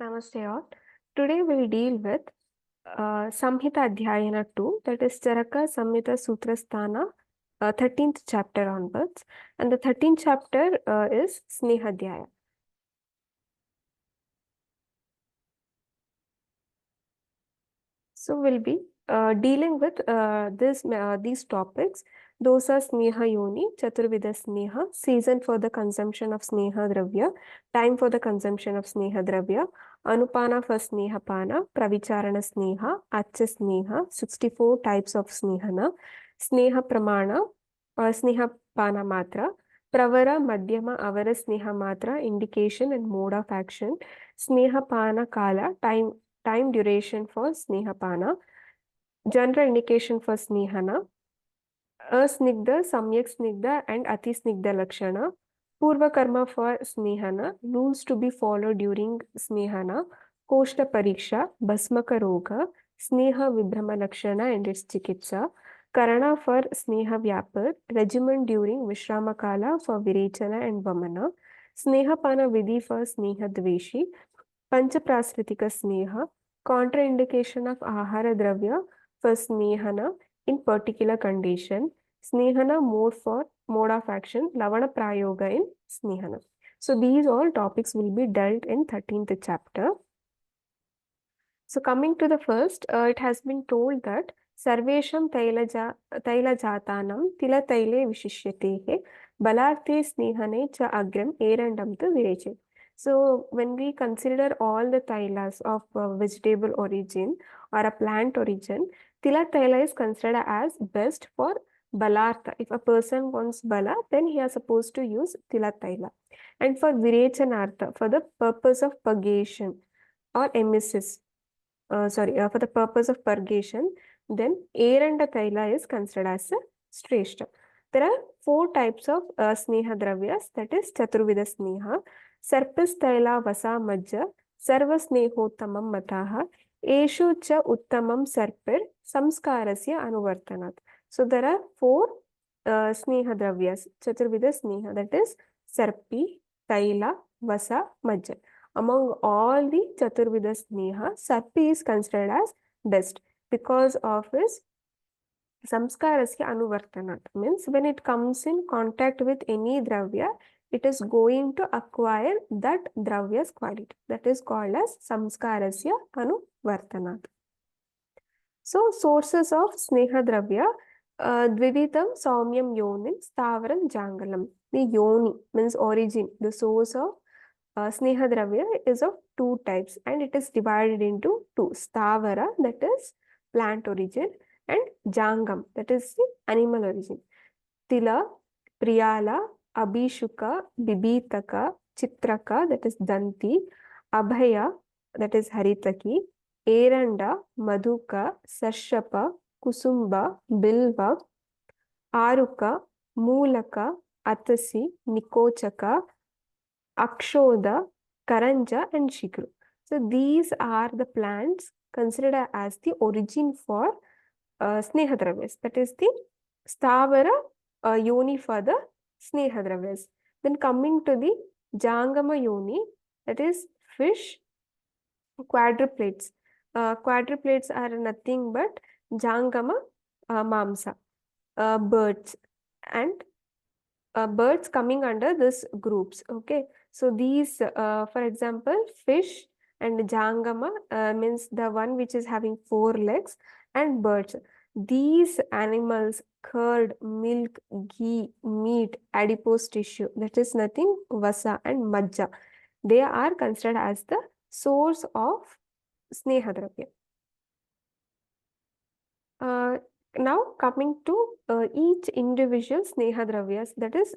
Namaste all. Today we'll deal with Samhita Adhyayana 2, that is Charaka Samhita Sutra Sthana, 13th chapter onwards. And the 13th chapter is Snehadyaya. So we'll be dealing with these topics. Those are Sneha Yoni, Chaturvida Sneha, season for the consumption of Sneha Dravya, time for the consumption of Sneha Dravya, Anupana for Sneha Pana, Pravicharana Sneha, Acha Sneha, 64 types of Snehana, Sneha Pramana, Sneha Pana Matra, Pravara, Madhyama, Avara Sneha Matra, indication and mode of action, Sneha Pana Kala, time duration for Snehapana, general indication for Snehana, Asnigdha, Samyak Snigdha, and Ati Snigdha Lakshana, Purva Karma for Snehana, rules to be followed during Snehana, Koshta Pariksha, Bhasmaka Roga, Sneha Vibhrama Lakshana and its Chikitsa, Karana for Sneha Vyapar, regimen during Vishramakala for Virechana and Vamana, Snehapana Vidhi for Sneha Dveshi, Panchaprasritika Sneha, contraindication of Ahara Dravya for Snehana in particular condition, Snehana mode of action, Lavana Prayoga in Snehana. So these all topics will be dealt in 13th chapter. So coming to the first, it has been told that Sarvesham Taila Jatanam Tila Taile Vishishyate Balarte Snehane Cha Agram Erandam Tu Vireche. So when we consider all the tailas of vegetable origin or a plant origin, Tila Taila is considered as best for Balartha. If a person wants Bala, then he is supposed to use Tila Taila. And for Virechanartha, for the purpose of purgation or emesis, for the purpose of purgation, then Eranda Taila is considered as a Shrestha. There are 4 types of Sneha Dravyas, that is Chaturvida Sneha, Sarpis Taila Vasa Majja, Sarva Snehottamam Mataha, Eshu Cha Uttamam Sarpir, Samskarasya Anuvartanat. So there are 4 Sneha Dravyas, Chaturvida Sneha, that is Sarpi, Taila, Vasa, Majja. Among all the Chaturvida Sneha, Sarpi is considered as best because of his Samskarasya Anuvartanat. Means when it comes in contact with any Dravya, it is going to acquire that Dravya's quality. That is called as Samskarasya Anuvartanat. So sources of Sneha Dravya, Dvividam Saumyam Yonim Stavaram Jangalam. The Yoni means origin, the source of Sneha Dravya is of 2 types and it is divided into 2. Stavara, that is plant origin, and Jangam, that is the animal origin. Tila, Priyala, Abhishuka, Bibitaka, Chitraka, that is Danti, Abhaya, that is Haritaki, Eranda, Madhuka, Sarshapa, Kusumba, Bilva, Aruka, Mulaka, Atasi, Nikochaka, Akshoda, Karanja, and Shikru. So these are the plants considered as the origin for Sneha Dravyas. That is the Stavara Yoni for the Sneha Dravyas. Then coming to the Jangama Yoni, that is fish, quadruplex. Quadruplex are nothing but Jangama Mamsa, birds, and birds coming under this groups. Okay, so these, for example, fish and Jangama means the one which is having 4 legs, and birds. These animals, curd, milk, ghee, meat, adipose tissue, that is nothing, vasa and majja. They are considered as the source of Sneha Dravya. Now coming to each individual Sneha Dravyas, that is,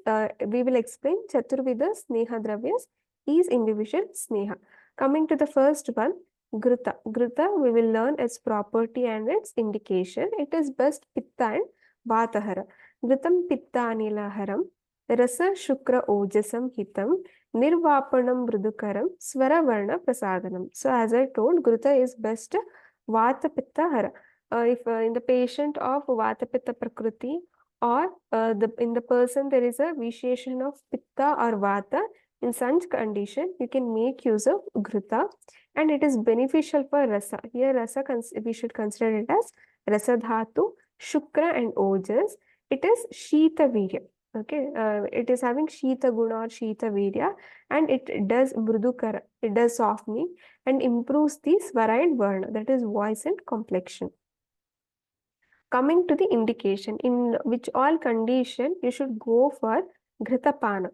we will explain Chaturvida Sneha Dravyas, each individual Sneha. Coming to the first one, Grita. Grita, we will learn its property and its indication. It is best Pitta and Vatahara. Gritam Pitta Anilaharam, Rasa Shukra Ojasam Hitam, Nirvapanam Mrudukaram, Swara Varna Prasadanam. So as I told, Grita is best Vata Pitta Hara. If in the patient of Vata Pitta Prakriti or in the person there is a visheshan of Pitta or Vata, In such condition, you can make use of Ghruta, and it is beneficial for Rasa. Here, Rasa, we should consider it as Rasa Dhatu, Shukra, and Ojas. It is Shita Virya. Okay, it is having Shita Guna or Shita Virya, and it does Mrudukara, it does softening and improves the Swara and Varna, that is voice and complexion. Coming to the indication, in which all condition you should go for Ghrutapana.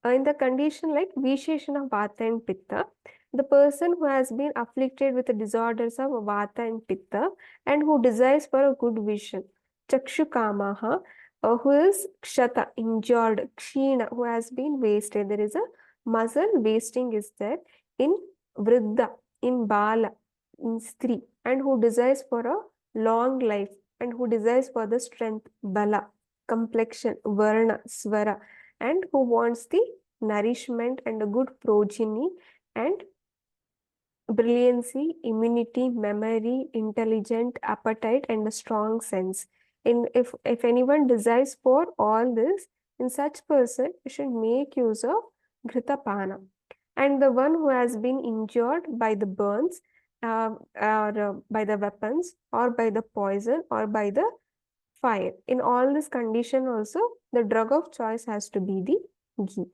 In the condition like Visheshana Vata and Pitta, the person who has been afflicted with the disorders of Vata and Pitta and who desires for a good vision, Chakshu Kamaha, who is Kshata, injured, Kshina, who has been wasted. There is a muscle wasting is there in Vriddha, in Bala, in Stri, and who desires for a long life and who desires for the strength, Bala, complexion, Varna, Swara, and who wants the nourishment and a good progeny and brilliancy, immunity, memory, intelligent, appetite, and a strong sense. If anyone desires for all this, in such person, you should make use of Ghrutapana. And the one who has been injured by the burns, or by the weapons, or by the poison, or by the fire. In all this condition also, the drug of choice has to be the ghee.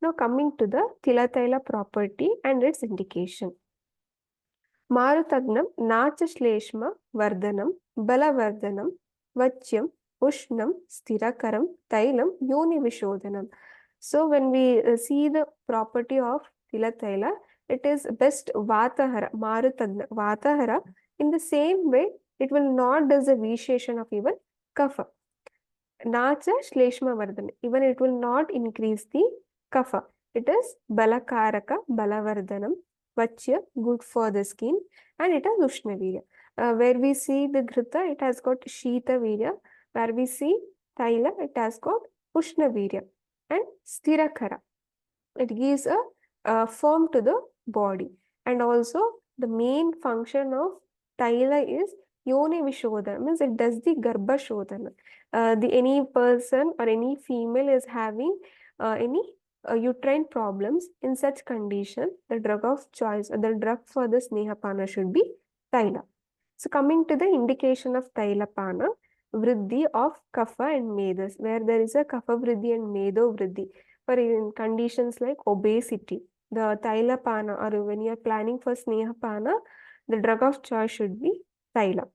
Now coming to the Tilataila property and its indication. Marutagnam Nacha Shleshma Vardhanam Balavardhanam Vachyam Ushnam Sthirakaram Tailam Yoni Vishodhanam. So when we see the property of Tilataila, it is best Vatahara, Marutagna, Vatahara. In the same way, it will not do the visheshan of even Kapha. Nacha Shleshma Vardhana, even it will not increase the Kapha. It is Balakaraka, Balavardhanam, Vachya, good for the skin, and it has Ushna Virya. Where we see the Ghruta, it has got Shita Virya. Where we see Taila, it has got Ushna Virya. And Stirakara, it gives a form to the body. And also, the main function of Taila is Yoni Vishodhana, means it does the Garbha Shodhana. Any person or any female is having any uterine problems. In such condition, the drug of choice or the drug for the Snehapana should be Taila. So coming to the indication of Tailapana, Vriddhi of Kapha and Medas, where there is a Kapha Vriddhi and Medo Vriddhi. For in conditions like obesity, the Tailapana, or when you are planning for Snehapana, the drug of choice should be Taila.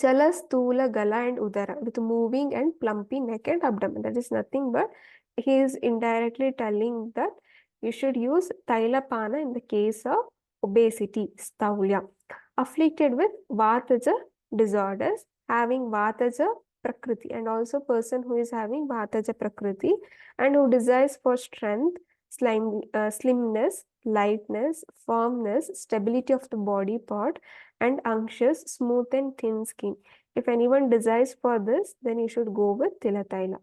Chala, Stula, Gala and Udara, with moving and plumpy neck and abdomen. That is nothing but he is indirectly telling that you should use Tailapana in the case of obesity, Staulya. Afflicted with Vataja disorders, having Vataja Prakriti, and also person who is having Vataja Prakriti and who desires for strength, slimness, lightness, firmness, stability of the body part, and anxious, smooth and thin skin. If anyone desires for this, then you should go with Tilataila.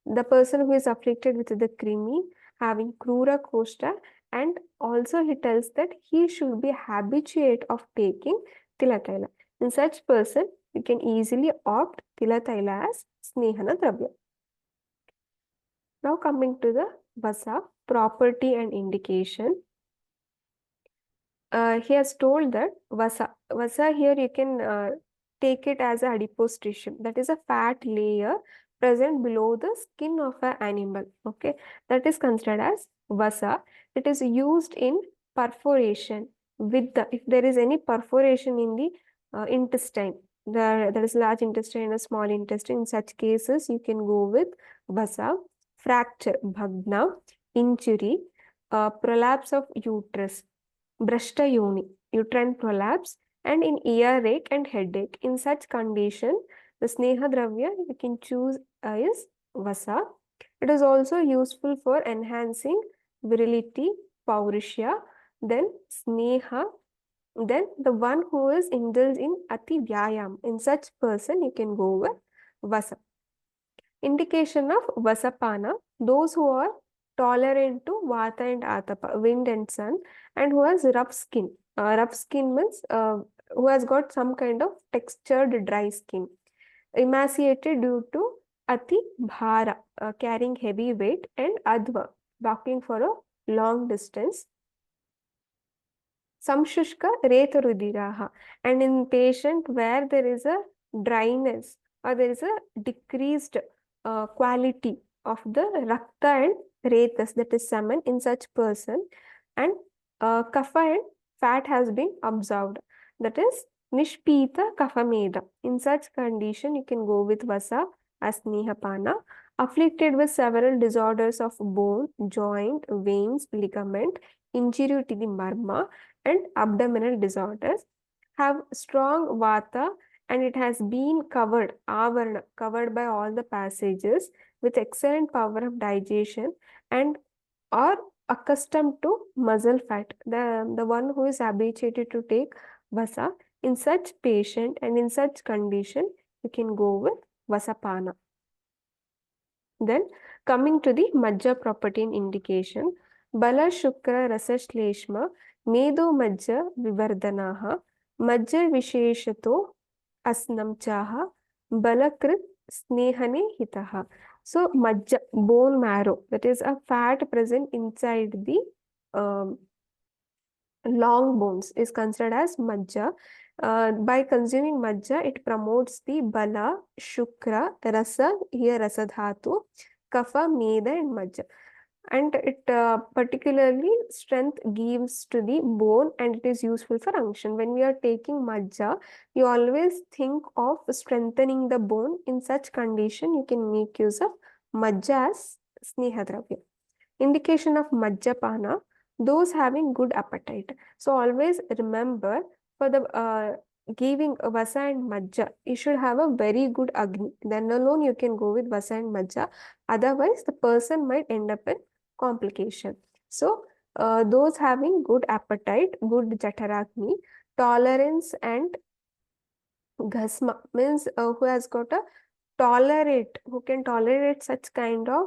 The person who is afflicted with the krimi, having Krura Kosta, and also he tells that he should be habituate of taking Tilataila. In such person, you can easily opt Tilataila as Snehana Dravya. Now coming to the Vasa, property and indication. He has told that Vasa here you can take it as a adipose tissue. That is a fat layer present below the skin of an animal. Okay, that is considered as Vasa. It is used in perforation with if there is any perforation in the intestine, there is large intestine and a small intestine. In such cases, you can go with Vasa. Fracture, Bhagna, injury, prolapse of uterus, Brashta Yoni, uterine prolapse, and in earache and headache. In such condition, the Sneha Dravya you can choose is Vasa. It is also useful for enhancing virility, Paurishya, then Sneha, then the one who is indulged in Ati Vyayam. In such person, you can go with Vasa. Indication of Vasapana, those who are tolerant to Vata and Atapa, wind and sun, and who has rough skin. Rough skin means who has got some kind of textured dry skin. Emaciated due to Ati bhara, carrying heavy weight, and adva, walking for a long distance. Samshushka retarudiraha, and in patient where there is a dryness or there is a decreased quality of the rakta and retas, that is semen, in such person, and kapha and fat has been observed, that is nishpita kaphameda. In such condition you can go with vasa as snehapana. Afflicted with several disorders of bone, joint, veins, ligament, injury to the marma, and abdominal disorders, have strong vata, and it has been covered, avarna, covered by all the passages, with excellent power of digestion, and are accustomed to muscle fat. The one who is habituated to take vasa, in such patient and in such condition, you can go with vasapana. Then coming to the Majja property and indication, Bala Shukra Rasa Shleshma Medo Majja Vivardanaha Majja Visheshato Asnam Chaha Balakrit Snehane Hitaha. So Majja, bone marrow, that is a fat present inside the long bones, is considered as Majja. By consuming Majja, it promotes the Bala, Shukra, Rasa, here Rasa Dhatu, Kapha, Meda, and Majja. And it particularly strength gives to the bone, and it is useful for unction. When we are taking Majja, you always think of strengthening the bone. In such condition, you can make use of Majja as Snehadravya. Indication of Majjapana, those having good appetite. So always remember, for the giving Vasa and Majja, you should have a very good Agni. Then alone you can go with Vasa and Majja. Otherwise, the person might end up in complication. So those having good appetite, good Jatarakni, tolerance and Ghasma, means who has got a who can tolerate such kind of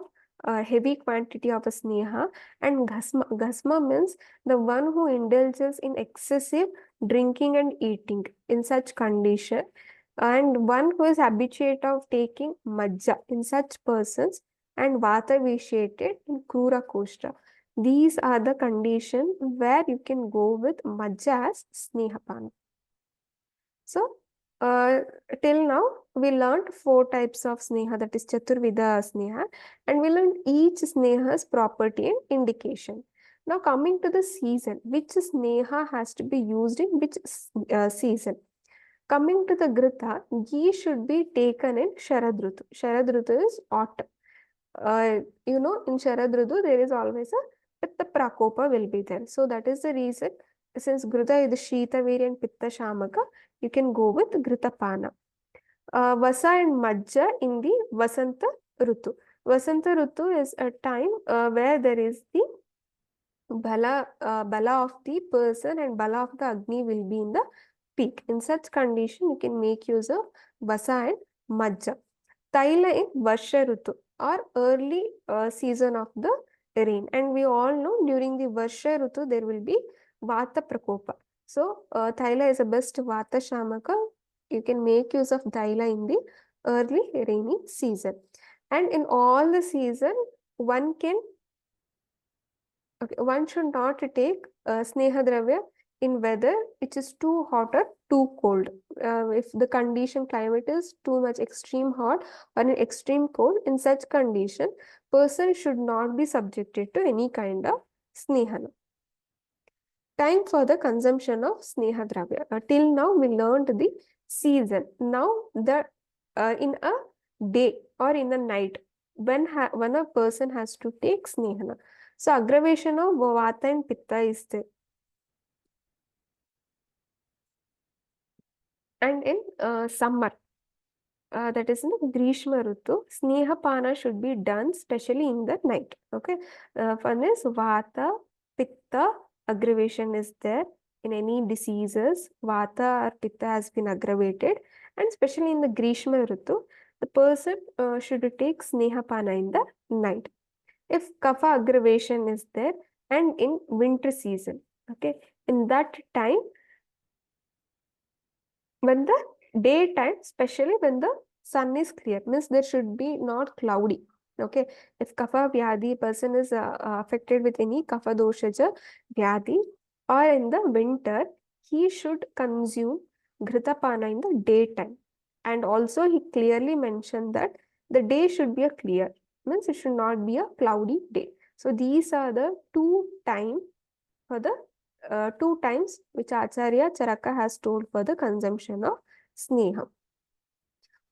heavy quantity of a sneha, and ghasma means the one who indulges in excessive drinking and eating in such condition, and one who is habituate of taking majja in such persons, and vata vitiated in krura koshta. These are the conditions where you can go with majja as snehapana. So till now we learned 4 types of sneha, that is Chaturvida sneha, and we learned each sneha's property and indication. Now coming to the season, which sneha has to be used in which season. Coming to the Grita, ghee should be taken in Sharadrutu. Sharadrutu is autumn. In Sharadrutu there is always a Pitta Prakopa will be there. So that is the reason, since Grita is Shita variant Pitta Shamaka, you can go with Gritapana. Vasa and Majja in the Vasanta Rutu. Vasanta Rutu is a time where there is the Bala of the person and Bala of the Agni will be in the peak. In such condition, you can make use of Vasa and Majja. Taila in Varsha Rutu, or early season of the rain. And we all know during the Varsha Rutu, there will be Vata Prakopa. So, Thaila is the best Vata Shamaka. You can make use of Thaila in the early rainy season. And in all the season, one should not take Sneha Dravya in weather which is too hot or too cold. If the condition climate is too much extreme hot or an extreme cold, in such condition, person should not be subjected to any kind of snehana. Time for the consumption of sneha dravya. Till now we learned the season. Now the in a day or in the night, when a person has to take snehana. So aggravation of vata and pitta is there. And in summer, that is in the Grishma Rutu, Snehapana should be done especially in the night. Okay. For this, Vata, Pitta, aggravation is there. In any diseases, Vata or Pitta has been aggravated. And especially in the Grishma Rutu, the person should take Snehapana in the night. If Kapha aggravation is there, and in winter season, okay, in that time, when the daytime, especially when the sun is clear, means there should be not cloudy. Okay, if kapha vyadhi person is affected with any kapha doshaja vyadhi, or in the winter, he should consume Ghrutapana in the daytime. And also he clearly mentioned that the day should be a clear, means it should not be a cloudy day. So these are the two times which Acharya Charaka has told for the consumption of Sneha.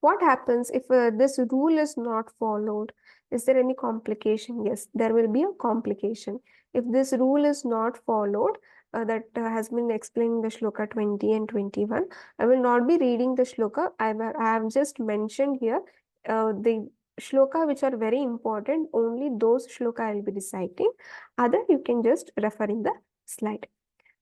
What happens if this rule is not followed? Is there any complication? Yes, there will be a complication. If this rule is not followed, that has been explained in the shloka 20 and 21. I will not be reading the shloka. I have just mentioned here the shloka which are very important. Only those shloka I will be reciting. Other you can just refer in the slide.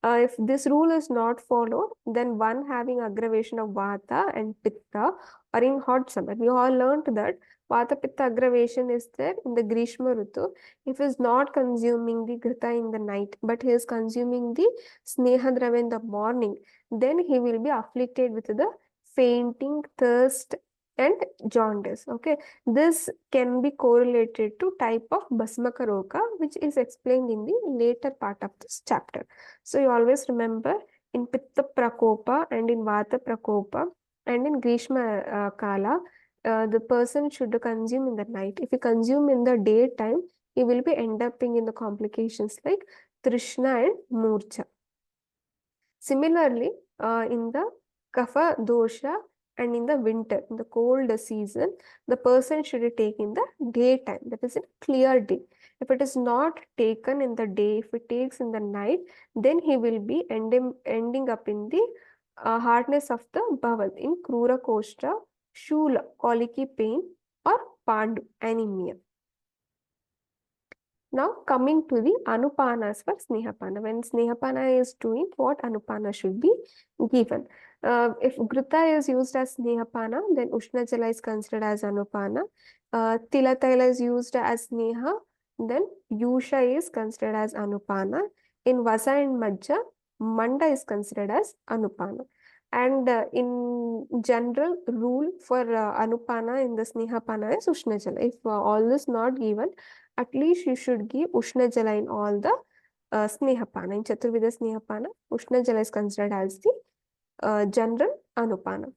If this rule is not followed, then one having aggravation of Vata and Pitta or in hot summer. We all learned that Vata Pitta aggravation is there in the Grishma Ritu. If he is not consuming the Ghita in the night, but he is consuming the Snehadrava in the morning, then he will be afflicted with the fainting, thirst, and jaundice. Okay, this can be correlated to type of Basmaka Roga, which is explained in the later part of this chapter. So you always remember in Pitta Prakopa and in Vata Prakopa and in Grishma Kala, the person should consume in the night. If you consume in the daytime, he will be end up in the complications like Trishna and Murcha. Similarly, in the Kapha dosha and in the winter, in the cold season, the person should take in the daytime, that is in a clear day. If it is not taken in the day, if it takes in the night, then he will be ending up in the hardness of the bowel, in Krura Koshta, Shula, colicky pain, or Pandu, anemia. Now coming to the anupanas for Snehapana. When Snehapana is doing, what anupana should be given? If Ghrita is used as Snehapana, then Ushna Jala is considered as anupana. Tila Taila is used as Sneha, then Yusha is considered as anupana. In Vasa and Majja, Manda is considered as anupana. And in general rule for anupana in the Snehapana is Ushna Jala. If all this not given, at least you should give Ushna Jala in all the Snehapana. In Chaturveda Snehapana, Ushna Jala is considered as the general Anupana.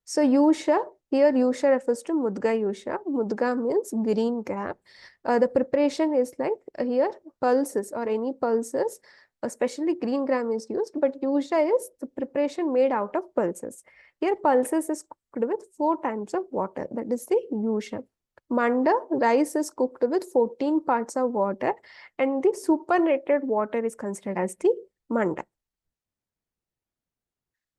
So Yusha, here Yusha refers to Mudga Yusha. Mudga means green gram. The preparation is like here pulses or any pulses, especially green gram is used, but Yusha is the preparation made out of pulses. Here pulses is cooked with 4 times of water, that is the Yusha. Manda, rice is cooked with 14 parts of water, and the supernated water is considered as the Manda.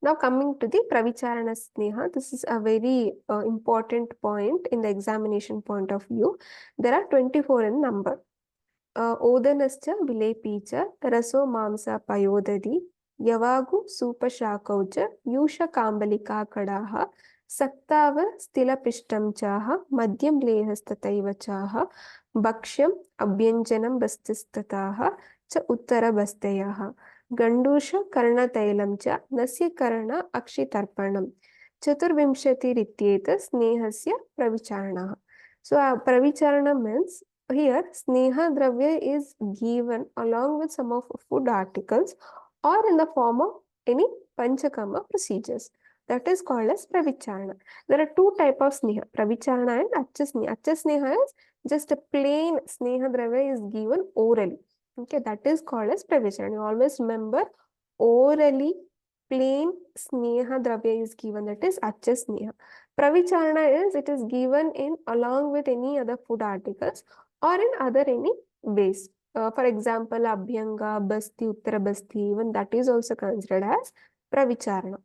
Now coming to the Pravicharana Sneha, this is a very important point in the examination point of view. There are 24 in number. Odanascha Vilepicha, Raso Mamsa Payodadi, Yavagu Supashakaucha, Yusha Kambalika Kadaha, Saktava Stila Pishtam Chaha, Madhyam Lehastataiva Chaha, Bhakshyam Abhyanjanam Bastistataha, Cha Uttara Bastayaha, Gandusha Karna Tailam Cha, Nasya Karna Akshitarpanam, Chaturvimshati Rityeta Snehasya Pravicharana. So, Pravicharana means here Sneha Dravya is given along with some of food articles or in the form of any Panchakama procedures. That is called as Pravicharana. There are 2 types of Sneha, Pravicharana and Achasneha. Achasneha is just a plain Sneha Dravya is given orally. Okay, that is called as Pravicharana. You always remember, orally plain Sneha Dravya is given, that is Achasneha. Pravicharana is, it is given in along with any other food articles or in other any ways. For example, Abhyanga, Basti, Uttara Basti, even that is also considered as Pravicharana.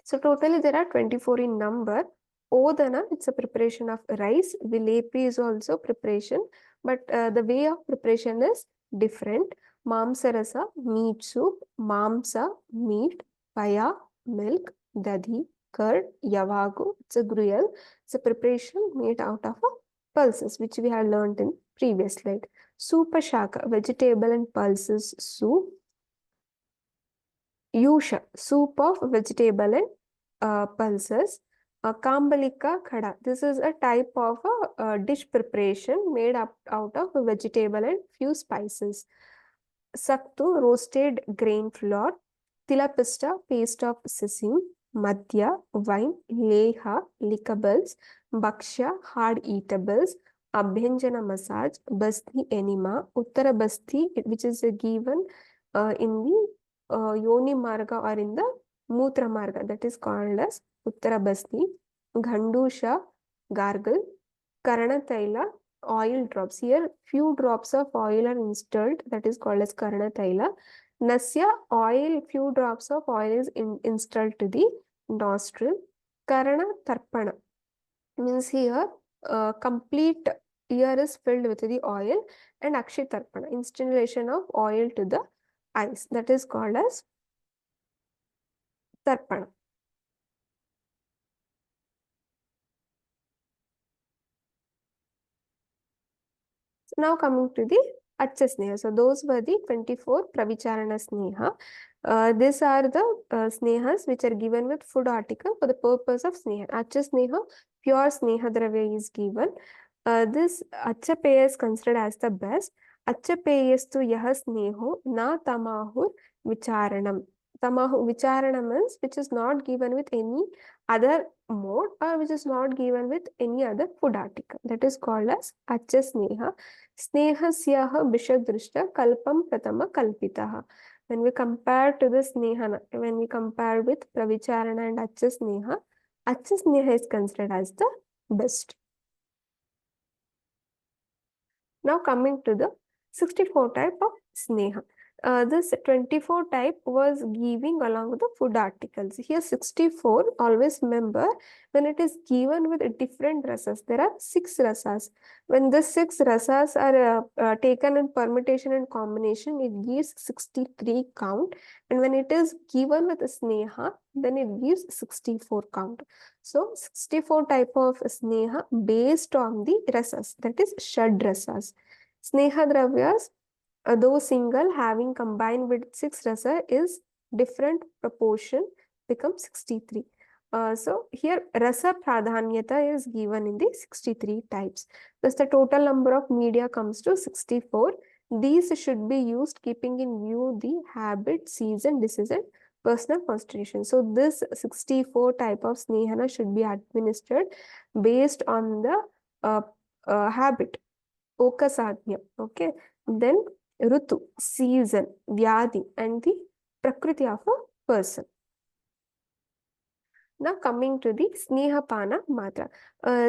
So totally there are 24 in number. Odana, it's a preparation of rice. Vilepi is also preparation, but the way of preparation is different. Mamsa rasa, meat soup. Mamsa, meat. Paya, milk. Dadhi, curd. Yavagu, it's a gruel. It's a preparation made out of pulses, which we have learned in previous slide. Supashaka, vegetable and pulses soup. Yusha, soup of vegetable and pulses. Kambalika khada. This is a type of a dish preparation made up out of a vegetable and few spices. Sattu, roasted grain flour. Tilapista, paste of sesame. Madhya, wine. Leha, liquables. Bhaksha, hard eatables. Abhyanjana massage. Basti enema. Uttara basti, which is given in the yoni marga or in the mutra marga, that is called as Uttara basti. Ghandusha, gargle. Karana taila, oil drops. Here, few drops of oil are instilled, that is called as Karana taila. Nasya, oil, few drops of oil is instilled to the nostril. Karana tarpana means here complete ear is filled with the oil, and Akshi tarpana, installation of oil to the eyes, that is called as tarpana. So now coming to the Acha Sneha. So those were the 24 Pravicharana Sneha. These are the Snehas which are given with food article for the purpose of Sneha. Acha Sneha, pure Sneha Dravya is given. This Acha Peya is considered as the best. Acha Peyastu Yaha Sneho Na Tamahur Vicharanam. Tamahu Vicharanam means which is not given with any other mode or which is not given with any other food article. That is called as Acha Sneha. Snehasyaha Bishadrishta Kalpam Pratama Kalpitaha. When we compare to the Snehana, when we compare with Pravicharana and Acha Sneha is considered as the best. Now coming to the 64 type of Sneha. This 24 type was giving along with the food articles. Here 64, always remember when it is given with different rasas, there are 6 rasas. When the 6 rasas are taken in permutation and combination, it gives 63 count. And when it is given with Sneha, then it gives 64 count. So 64 type of Sneha based on the rasas, that is Shad rasas. Sneha Dravyas, though single, having combined with 6 rasa is different proportion, becomes 63. So here rasa pradhanyata is given in the 63 types. Thus the total number of media comes to 64. These should be used keeping in view the habit, season, disease and personal constitution. So this 64 type of snehana should be administered based on the habit. Okasadhya, okay. Then Rutu, season, Vyadi, and the Prakriti of a person. Now coming to the Snehapana Matra.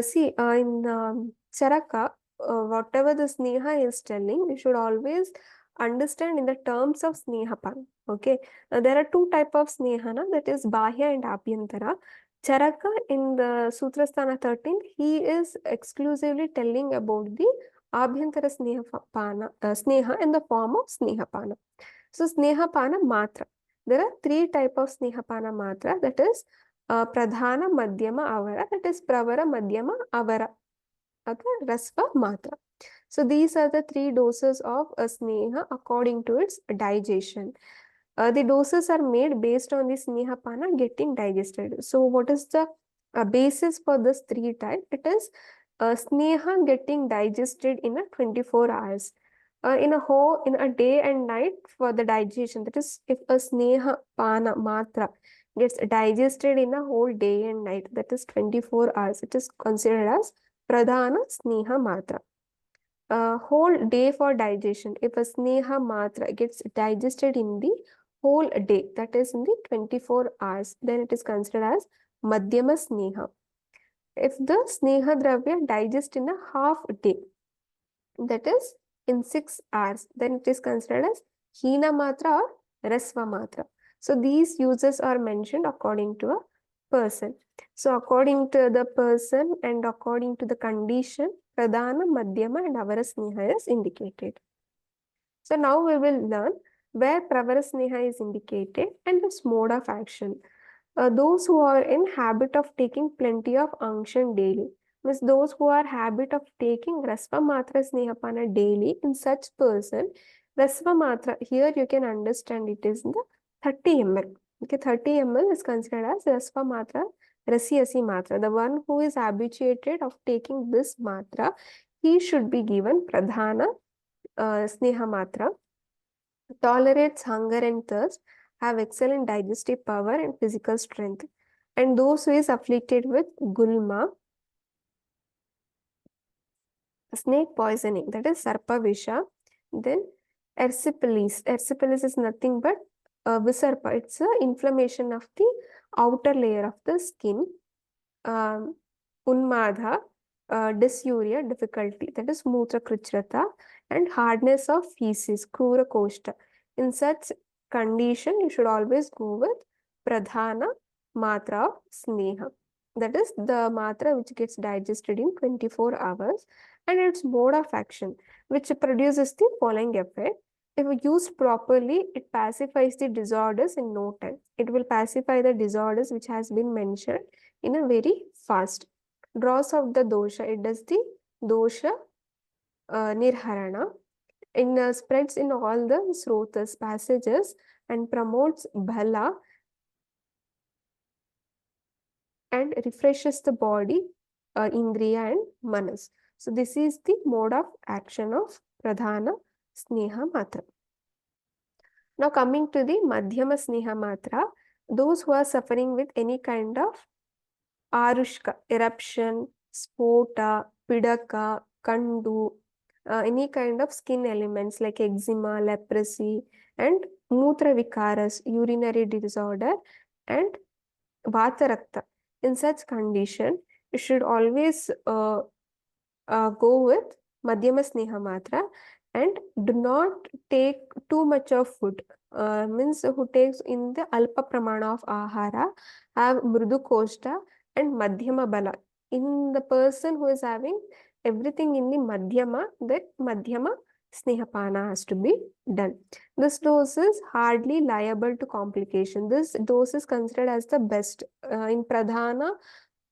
See, in Charaka, whatever the Sneha is telling, you should always understand in the terms of Snehapana. Okay, there are 2 type of Snehana, that is Bahya and Abhyantara. Charaka in the Sutra Sthana 13, he is exclusively telling about the Abhyantara Sneha in the form of Snehapana. So Snehapana Matra. There are 3 type of Snehapana Matra, that is Pradhana, Madhyama, Avara, that is Pravara, Madhyama, Avara, okay, Rasva, Matra. So these are the 3 doses of a Sneha according to its digestion. The doses are made based on the Snehapana getting digested. So what is the basis for this 3 type? It is Sneha getting digested in a 24 hours. In a day and night for the digestion. That is, if a Sneha Pana Matra gets digested in a whole day and night, that is 24 hours, it is considered as Pradhana Sneha Matra. Whole day for digestion. If a Sneha Matra gets digested in the whole day, that is in the 24 hours, then it is considered as Madhyama Sneha. If the Sneha Dravya digests in a half day, that is in 6 hours, then it is considered as Hina Matra or Rasva Matra. So these uses are mentioned according to a person. So according to the person and according to the condition, Pradhana, Madhyama and Avara Sneha is indicated. So now we will learn where Pravara Sneha is indicated and its mode of action. Those who are in habit of taking plenty of unction daily, means those who are habit of taking Rasva Matra Snehapana daily, in such person, Rasva Matra, here you can understand it is the 30 ml. Okay, 30 ml is considered as Rasva Matra Rasiyasi matra. The one who is habituated of taking this matra, he should be given pradhana sneha matra. Tolerates hunger and thirst, have excellent digestive power and physical strength. And those who is afflicted with gulma, snake poisoning, that is sarpavisha. Then erysipelas. Erysipelas is nothing but visarpa. It's an inflammation of the outer layer of the skin. Unmadha, dysuria, difficulty, that is mutra krichrata, and hardness of feces, krura koshta. In such condition, you should always go with pradhana matra of sneha. That is the matra which gets digested in 24 hours, and its mode of action, which produces the following effect. If used properly, it pacifies the disorders in no time. It will pacify the disorders which has been mentioned in a very fast. Draws out the dosha. It does the dosha nirharana. It spreads in all the srotas, passages, and promotes bhala and refreshes the body, indriya and manas. So this is the mode of action of pradhana sneha matra. Now coming to the madhyama sneha matra, those who are suffering with any kind of arushka, eruption, spota, pidaka, kandu, any kind of skin elements like eczema, leprosy, and mutra vikaras, urinary disorder, and vatarakta. In such condition, you should always go with madhyama sneha matra and do not take too much of food. Means who takes in the alpa pramana of ahara, have mrudu koshta and madhyama bala. In the person who is having everything in the madhyama, that madhyama snehapana has to be done. This dose is hardly liable to complication. This dose is considered as the best. In pradhana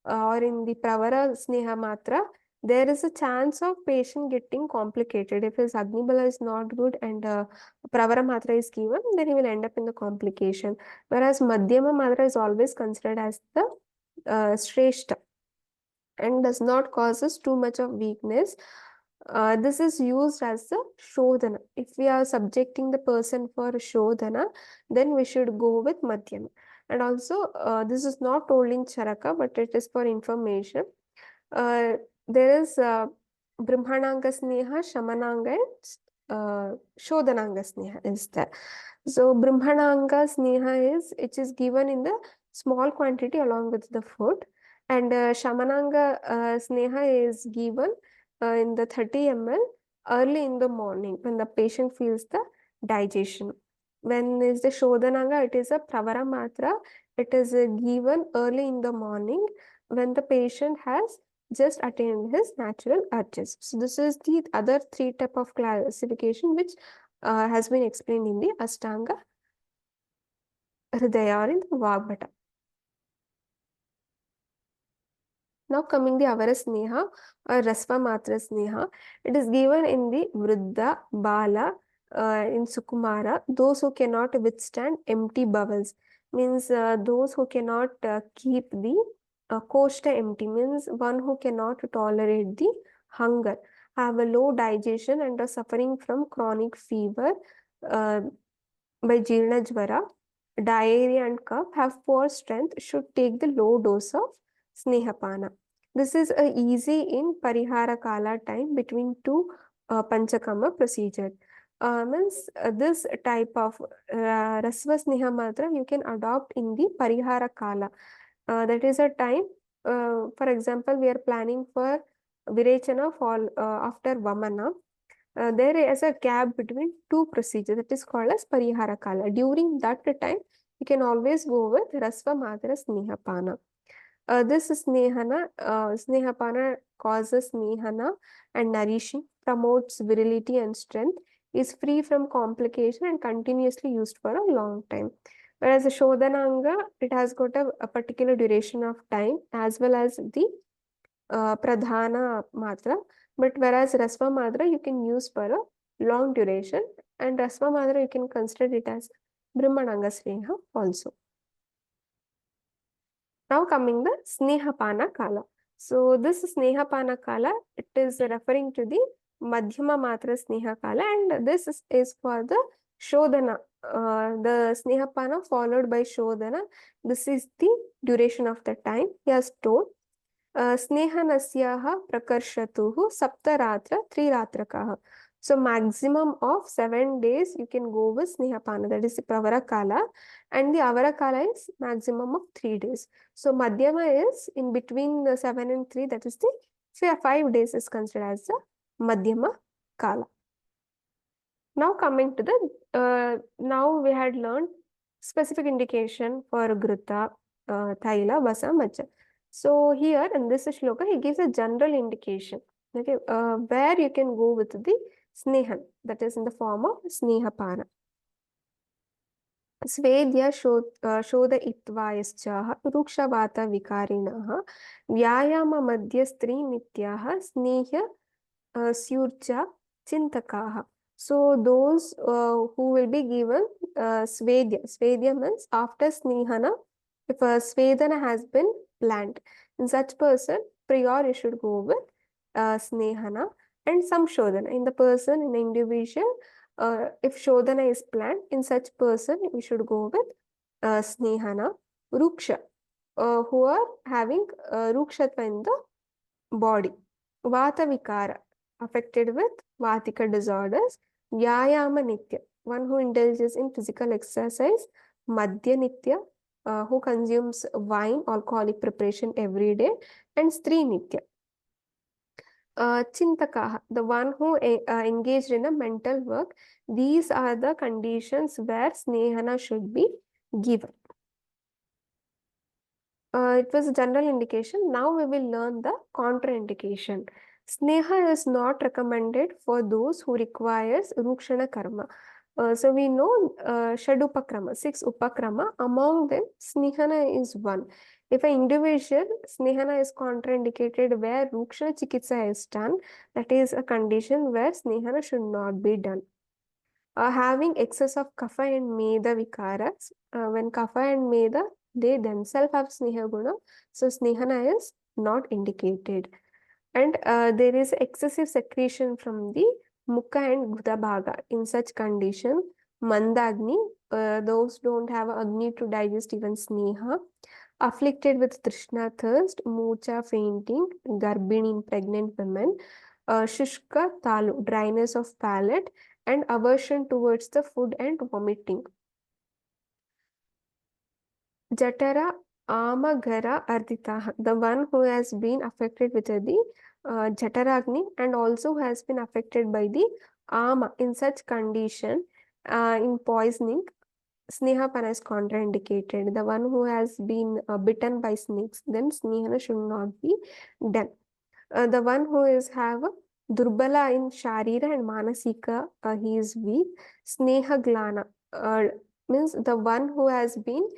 or in the pravara sneha matra, there is a chance of patient getting complicated. If his Agnibala is not good and Pravara Matra is given, then he will end up in the complication. Whereas Madhyama Matra is always considered as the Shreshta and does not causes too much of weakness. This is used as the Shodhana. If we are subjecting the person for Shodhana, then we should go with Madhyama. And also, this is not told in Charaka, but it is for information. There is Brahmananga Sneha, Shamananga, and Shodhananga Sneha is there. So Brahmananga Sneha is, it is given in the small quantity along with the food, and Shamananga Sneha is given in the 30 ml early in the morning when the patient feels the digestion. When is the Shodhananga, it is a Pravara Matra, it is given early in the morning when the patient has just attained his natural urges. So this is the other three type of classification which has been explained in the Ashtanga Hridaya or in the Vagbhata. Now coming the Avara Sneha or Rasva Matra Sneha, it is given in the Vriddha, Bala, in Sukumara, those who cannot withstand empty bowels, means those who cannot keep the koshta empty, means one who cannot tolerate the hunger, have a low digestion and are suffering from chronic fever by Jirna Jvara, diarrhea and cough, have poor strength, should take the low dose of Snehapana. This is easy in Parihara Kala time between two Panchakama procedure. Means this type of Rasva Sneha Matra you can adopt in the Parihara Kala. That is a time, for example, we are planning for Virechana fall after Vamana. There is a gap between two procedures that is called as Parihara Kala. During that time, you can always go with Rasva Matra Snehapana. This Snehapana causes Snehana and nourishing, promotes virility and strength, is free from complication and continuously used for a long time. Whereas the Shodhananga, it has got a particular duration of time as well as the Pradhana Matra. But whereas Rasva Matra, you can use for a long duration, and Rasva Matra, you can consider it as Brahmananga Sneha also. Now coming the Snehapana Kala. So this Snehapana Kala, it is referring to the Madhyama Matra Sneha Kala, and this is for the Shodhana. The Snehapana followed by Shodhana. This is the duration of the time. He has told स्नेहनस्याः प्रकर्षतुः सप्तरात्र त्रिरात्रकाः. So maximum of 7 days you can go with Snehapana, that is the Pravarakala, and the Avarakala is maximum of 3 days. So Madhyama is in between the 7 and 3, that is the 5 days is considered as the Madhyama Kala. Now coming to the, now we had learned specific indication for Gruta, Thaila, Vasa, Macha. So here in this shloka, he gives a general indication, okay, where you can go with the Snehan, that is in the form of Snehapana. Svedya Shodha Itvayaschaha Rukshavata Vikarinaha Vyayama Madhyastri Nityaha Snehya Syurcha Chintakaha. So those who will be given Svedya. Svedya means after Snehana, if a Svedana has been planned, in such person, prior you should go with Snehana and some Shodhana. In the person, in the individual, if Shodhana is planned, in such person, we should go with Snehana, Ruksha, who are having Rukshatva in the body. Vata Vikara, affected with Vatika disorders. Vyayama Nitya, one who indulges in physical exercise. Madhya Nitya, who consumes wine, alcoholic preparation every day. And Stri Nitya, Chintakaha, the one who engaged in a mental work. These are the conditions where Snehana should be given. It was a general indication. Now we will learn the contraindication. Sneha is not recommended for those who requires Rukshana Karma. So we know Shadupakrama, 6 Upakrama. Among them, Snehana is one. If an individual, Snehana is contraindicated where Rukshana Chikitsa is done, that is a condition where Snehana should not be done. Having excess of Kapha and Meda Vikaras, when Kapha and Meda, they themselves have Sneha Guna, so Snehana is not indicated. And there is excessive secretion from the Mukha and Guda Bhaga. In such condition, Mandagni, those don't have Agni to digest even Sneha, afflicted with Trishna thirst, Mucha fainting, Garbini in pregnant women, Shushka Talu, dryness of palate, and aversion towards the food and vomiting. Jatara Amagara Arditaha, the one who has been affected with the Jataragni and also has been affected by the Ama. In such condition, in poisoning, Snehapana is contraindicated. The one who has been bitten by snakes, then Snehana should not be done. The one who is have Durbala in Sharira and Manasika, he is weak. Sneha Glana means the one who has been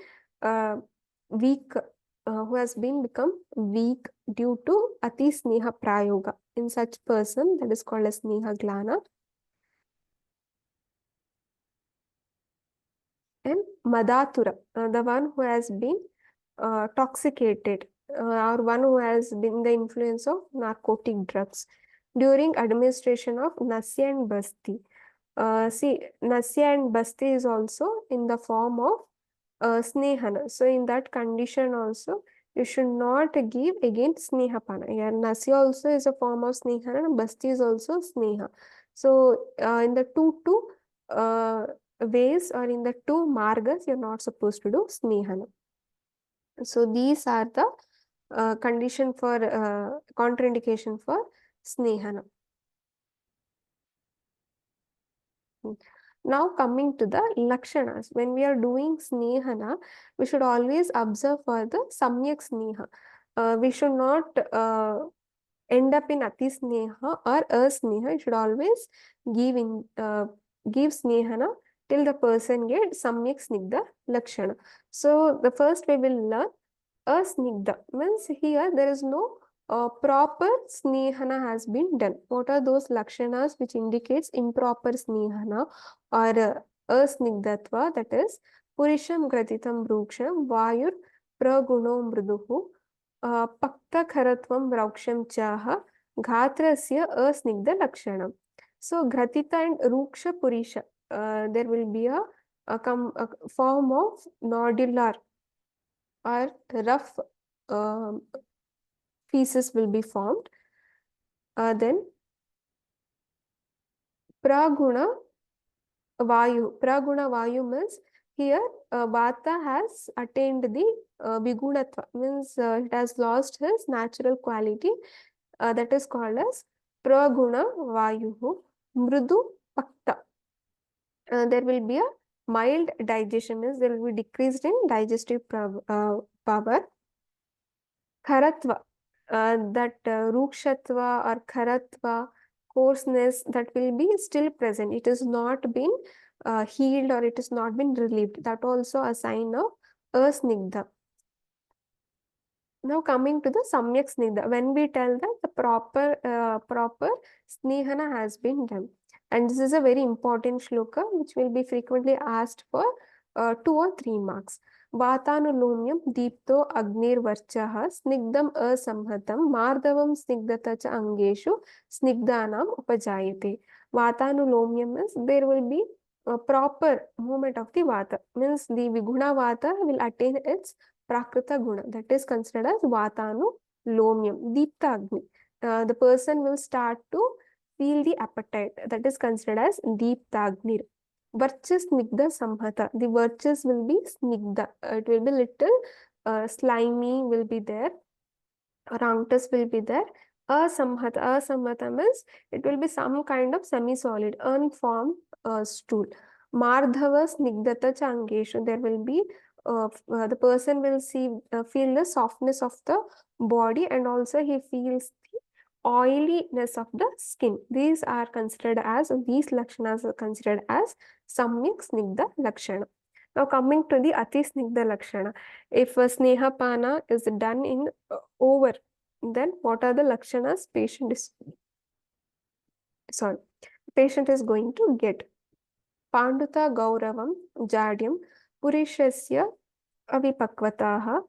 weak, who has been become weak due to Ati Sneha Prayoga. In such person, that is called as Sneha Glana. And Madatura, the one who has been toxicated, or one who has been the influence of narcotic drugs during administration of Nasya and Basti. See, Nasya and Basti is also in the form of Snehana. So in that condition also, you should not give again Snehapana. Here, Nasya also is a form of Snehana and Basti is also Sneha. So in the two ways or in the 2 margas, you're not supposed to do Snehana. So these are the condition for contraindication for Snehana. Now coming to the Lakshanas. When we are doing Snehana, we should always observe for the Samyak Sneha. We should not end up in Ati Sneha or Asneha. You should always give Snehana till the person gets Samyak Snigdha Lakshana. So the first we will learn Asnigdha means here there is no proper Snehana has been done. What are those Lakshanas which indicates improper Snehana or Asnigdhatva, that is Purisham Gratitam Bruksham Vayur प्रगुणो मृदुः पक्तखरत्वं रौक्ष्यं चाह Ghatrasya asnigdha lakshanam. So Gratita and Ruksha Purisha, there will be a form of nodular or rough feces will be formed. Then Praguna Vayu means here Vata has attained the Vigunatva, means it has lost his natural quality, that is called as Praguna Vayuhu Mrudu Pakta. There will be a mild digestion, means there will be decreased in digestive power. Kharatva, that rukshatva or kharatva, coarseness, that will be still present. It has not been healed or it has not been relieved. That also a sign of asnigdha. Now coming to the samyak snigdha, when we tell that the proper snehana has been done. And this is a very important shloka which will be frequently asked for 2 or 3 marks. Vatanulomyam deepto agnir varchaha snigdam asamhatam mardavam snigdata cha angeshu snigdanam upajayate. Vatanulomyam is there will be a proper movement of the vata, means the viguna vata will attain its Prakrita Guna, that is considered as Vatanu Lomyam, Deepta Agni. The person will start to feel the appetite, that is considered as Deepta Agni. Varchas Snigdha Samhata, the virtues will be Snigdha, it will be little slimy will be there, Ranctus will be there. Asamhata means it will be some kind of semi-solid, unformed stool. Mardhava Snigdhata Changeshu, there will be the person will feel the softness of the body, and also he feels the oiliness of the skin. These lakshanas are considered as samyak snigdha lakshana. Now coming to the ati snigdha lakshana, if a snehapana is done in over, then what are the lakshanas patient is going to get? Panduta Gauravam Jadyam Purishasya Avipakvataha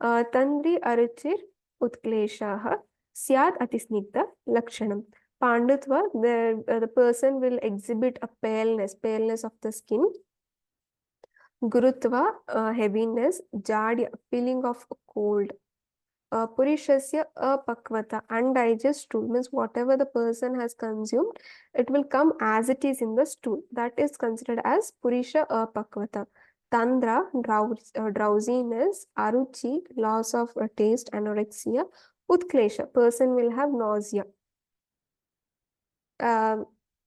Tandri Aruchir Utkleshaha Syad Atisnigdha Lakshanam. Pandutva, the person will exhibit a paleness of the skin. Gurutva, heaviness. Jadya, feeling of cold. Purishasya apakvata, undigested stool, means whatever the person has consumed, it will come as it is in the stool. That is considered as Purisha apakvata. Tandra, drowsiness. Aruchi, loss of taste, anorexia. Utklesha, person will have nausea, a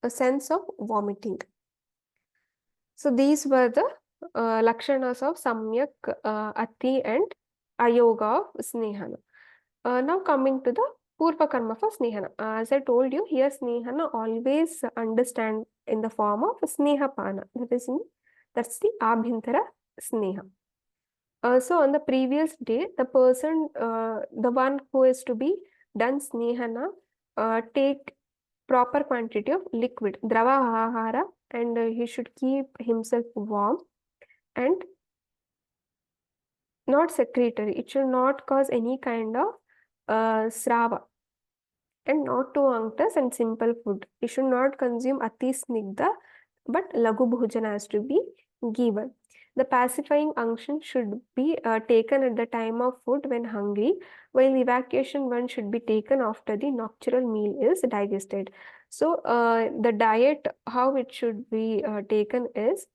sense of vomiting. So these were the lakshanas of samyak, ati and ayoga of snehana. Now coming to the purva karma for snehana. As I told you, here snehana always understand in the form of snehapana. That's the abhintara sneha. So on the previous day, the person, the one who is to be done snehana, take proper quantity of liquid, drava ahara, and he should keep himself warm and not secretory. It should not cause any kind of srava, and not too unctuous and simple food. You should not consume ati snigdha, but lagu bhojana has to be given. The pacifying unction should be taken at the time of food when hungry, while evacuation one should be taken after the nocturnal meal is digested. So the diet, how it should be taken is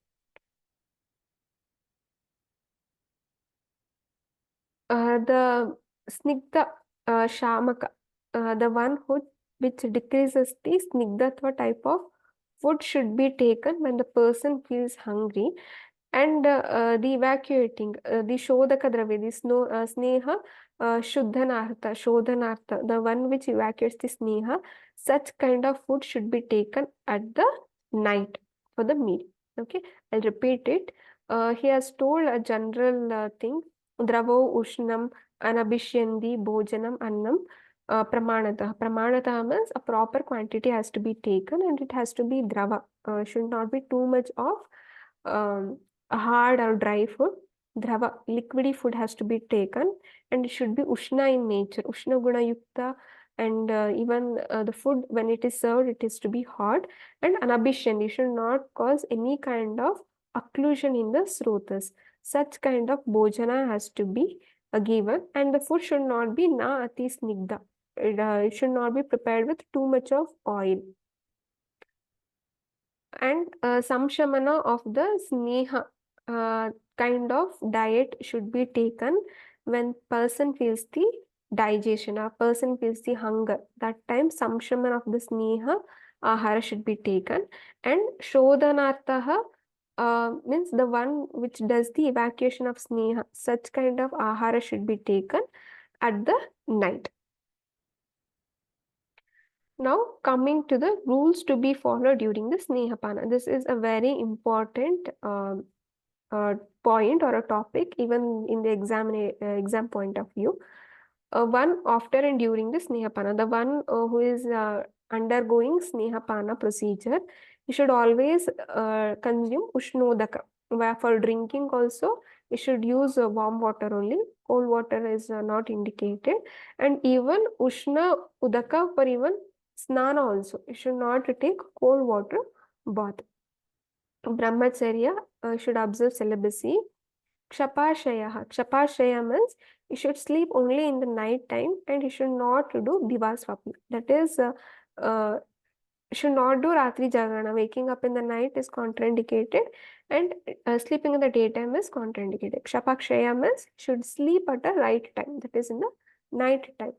the snigdha shamaka, the one which decreases the snigdhatva type of food should be taken when the person feels hungry, and the evacuating, the shodhaka dravya, the sneha shodhanartha, the one which evacuates the sneha, such kind of food should be taken at the night for the meal. Okay, I'll repeat it. He has told a general thing. Dravo ushnam anabhishyandi bhojanam annam pramanatah. Pramanatah means a proper quantity has to be taken, and it has to be drava. Should not be too much of hard or dry food. Drava, liquidy food has to be taken, and it should be Ushna in nature, Ushna Guna Yukta, and even the food, when it is served, it is to be hot, and Anabhishan, it should not cause any kind of occlusion in the srotas. Such kind of bhojana has to be given, and the food should not be na ati snigdha. It should not be prepared with too much of oil. And samshamana of the sneha kind of diet should be taken when person feels the digestion, or person feels the hunger. That time samshamana of the sneha ahara should be taken. And shodhanarthaha means the one which does the evacuation of sneha. Such kind of ahara should be taken at the night. Now coming to the rules to be followed during the Snehapana. This is a very important point or a topic even in the exam point of view. One after and during the Snehapana, the one who is undergoing Snehapana procedure, you should always consume Ushnodaka. For drinking also, you should use warm water only. Cold water is not indicated. And even Ushna Udaka for even Snana also. You should not take cold water bath. Brahmacharya should observe celibacy. Kshapashaya means you should sleep only in the night time, and you should not do divaswapna. That is, should not do ratri jagrana. Waking up in the night is contraindicated, and sleeping in the daytime is contraindicated. Kshapakshaya means should sleep at the right time, that is in the night time,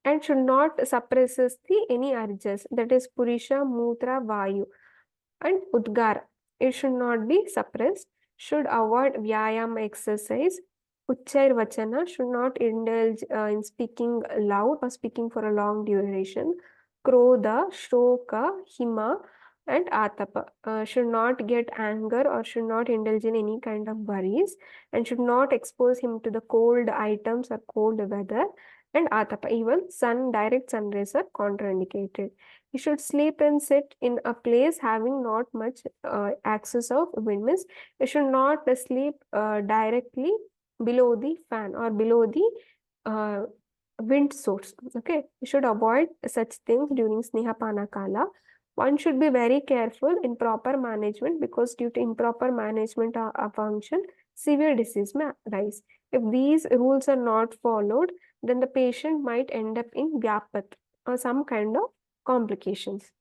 and should not suppresses the any urges, that is purisha, mutra, vayu, and udgara. It should not be suppressed. Should avoid vyayam exercise. Uchchair vachana should not indulge in speaking loud or speaking for a long duration. Krodha, shloka, hima, and atapa should not get anger or should not indulge in any kind of worries, and should not expose him to the cold items or cold weather. And atapa, even direct sun rays are contraindicated. You should sleep and sit in a place having not much access of wind. Means you should not sleep directly below the fan or below the wind source. Okay, you should avoid such things during Snehapana Kala. One should be very careful in proper management, because due to improper management of function, severe disease may arise. If these rules are not followed, then the patient might end up in Vyapat or some kind of complications.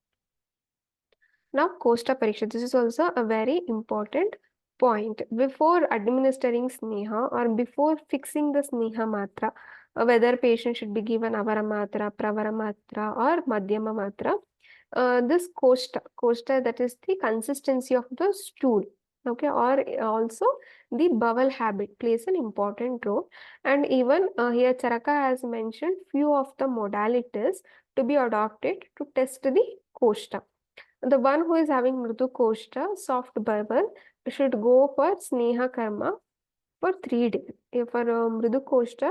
Now, Kosta Pariksha. This is also a very important point. Before administering Sneha or before fixing the Sneha Matra, whether patient should be given Avara Matra, Pravara Matra or Madhyama Matra, this Kosta, that is the consistency of the stool. Okay, or also the bowel habit plays an important role. And even here Charaka has mentioned few of the modalities to be adopted to test the Kosta. The one who is having Mridu Kosta, soft bowel, should go for Sneha Karma for 3 days. If for Mridu Kosta,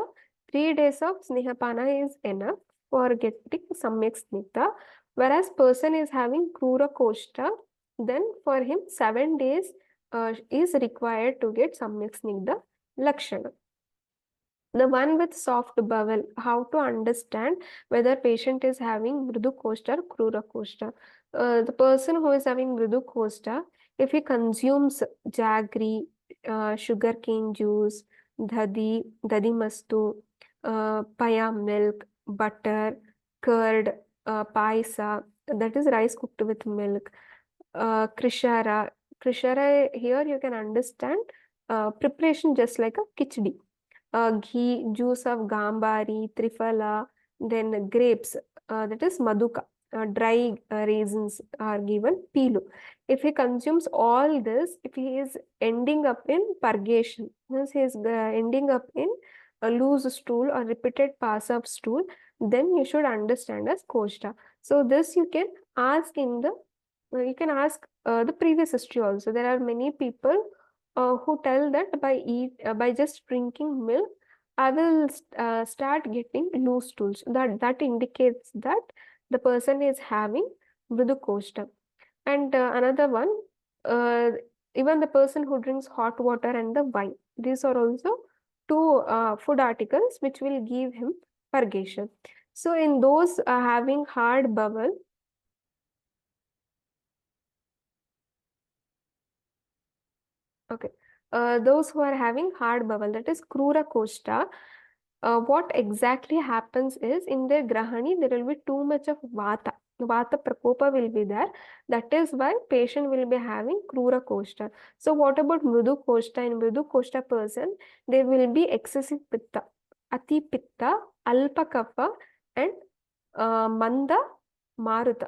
3 days of Snehapana is enough for getting Samyak Snigdha. Whereas person is having Krura Kosta, then for him 7 days is required to get Samyak Snigdha Lakshana. The one with soft bowel, how to understand whether patient is having Mridu Kosta or Krura Kosta. The person who is having Mridu Kosta, if he consumes jaggery, sugarcane juice, dadi mastu, paya milk, butter, curd, paisa, that is rice cooked with milk, krishara. Krishara, here you can understand preparation just like a khichdi. Ghee, juice of gambari, trifala, then grapes, that is maduka, dry raisins are given, pilu. If he consumes all this, if he is ending up in purgation, means he is ending up in a loose stool or repeated pass of stool, then you should understand as koshta. So this you can ask in the, you can ask the previous history also. There are many people who tell that by just drinking milk, I will start getting loose stools. That indicates that the person is having Mridu Koshta. And another one, uh, even the person who drinks hot water and the wine. These are also two food articles which will give him purgation. So in those having hard bowel, okay, those who are having hard bowel, that is Krura Koshta, what exactly happens is in their Grahani, there will be too much of Vata. Vata Prakopa will be there. That is why patient will be having Krura Koshta. So what about Mrudu Koshta? In Mrudu Koshta person, there will be excessive Pitta, Ati Pitta, Alpa Kapha and Manda Maruta.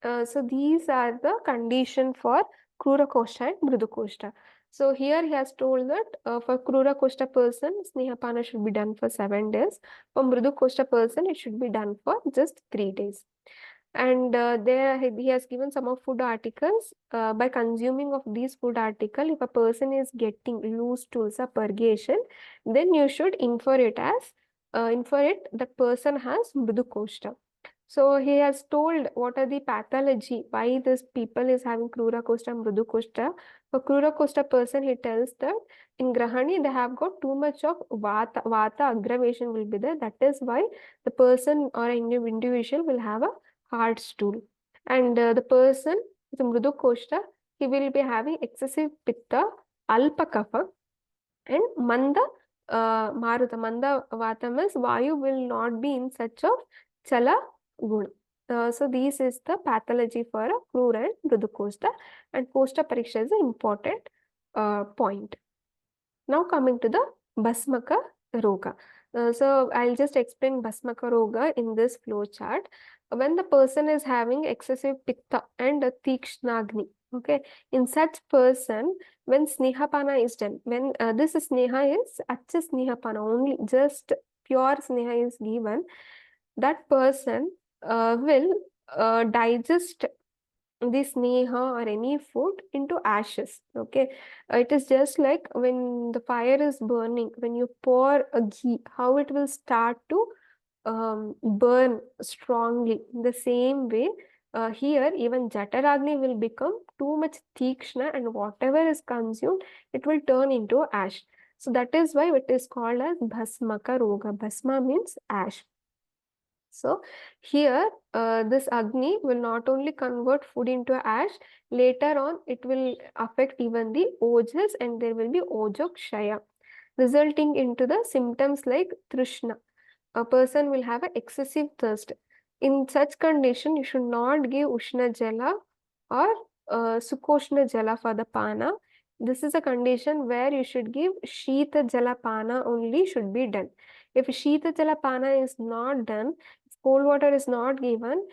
So these are the condition for Krura Koshta and Mrudu Koshta. So here he has told that for Krura Koshta person, Snehapana should be done for 7 days. For Mrudu Koshta person, it should be done for just 3 days. And there he has given some of food articles. By consuming of these food article, if a person is getting loose stools or purgation, then you should infer it that person has Mrudu Koshta. So he has told what are the pathology, why this people is having Krura Koshta, Mrudu Koshta. For Krura Koshta person, he tells that in Grahani, they have got too much of Vata aggravation will be there. That is why the person or individual will have a hard stool. And the person with Mrudu Koshta, he will be having excessive Pitta, Alpa Kapha, and Manda Maruta. Manda Vatam is Vayu will not be in such of Chala Guna. So this is the pathology for a Krura and Mrudu Koshta, and Koshta Pariksha is an important point. Now coming to the Bhasmaka Roga. So I'll just explain Bhasmaka Roga in this flow chart. When the person is having excessive Pitta and Tikshnagni, okay, in such person, when Snehapana is done, when this Sneha is Acha Snehapana, only just pure Sneha is given, that person will digest this sneha or any food into ashes. Okay, it is just like when the fire is burning, when you pour a ghee, how it will start to burn strongly. In the same way, here even Jataragni will become too much tikshna, and whatever is consumed, it will turn into ash. So that is why it is called as Bhasmaka Roga. Bhasma means ash. So here, this Agni will not only convert food into ash, later on it will affect even the Ojas, and there will be Ojokshaya, resulting into the symptoms like Trishna. A person will have an excessive thirst. In such condition, you should not give Ushna Jala or Sukoshna Jala for the Pana. This is a condition where you should give Shita Jala Pana only should be done. If Shita Jala Pana is not done, if cold water is not given,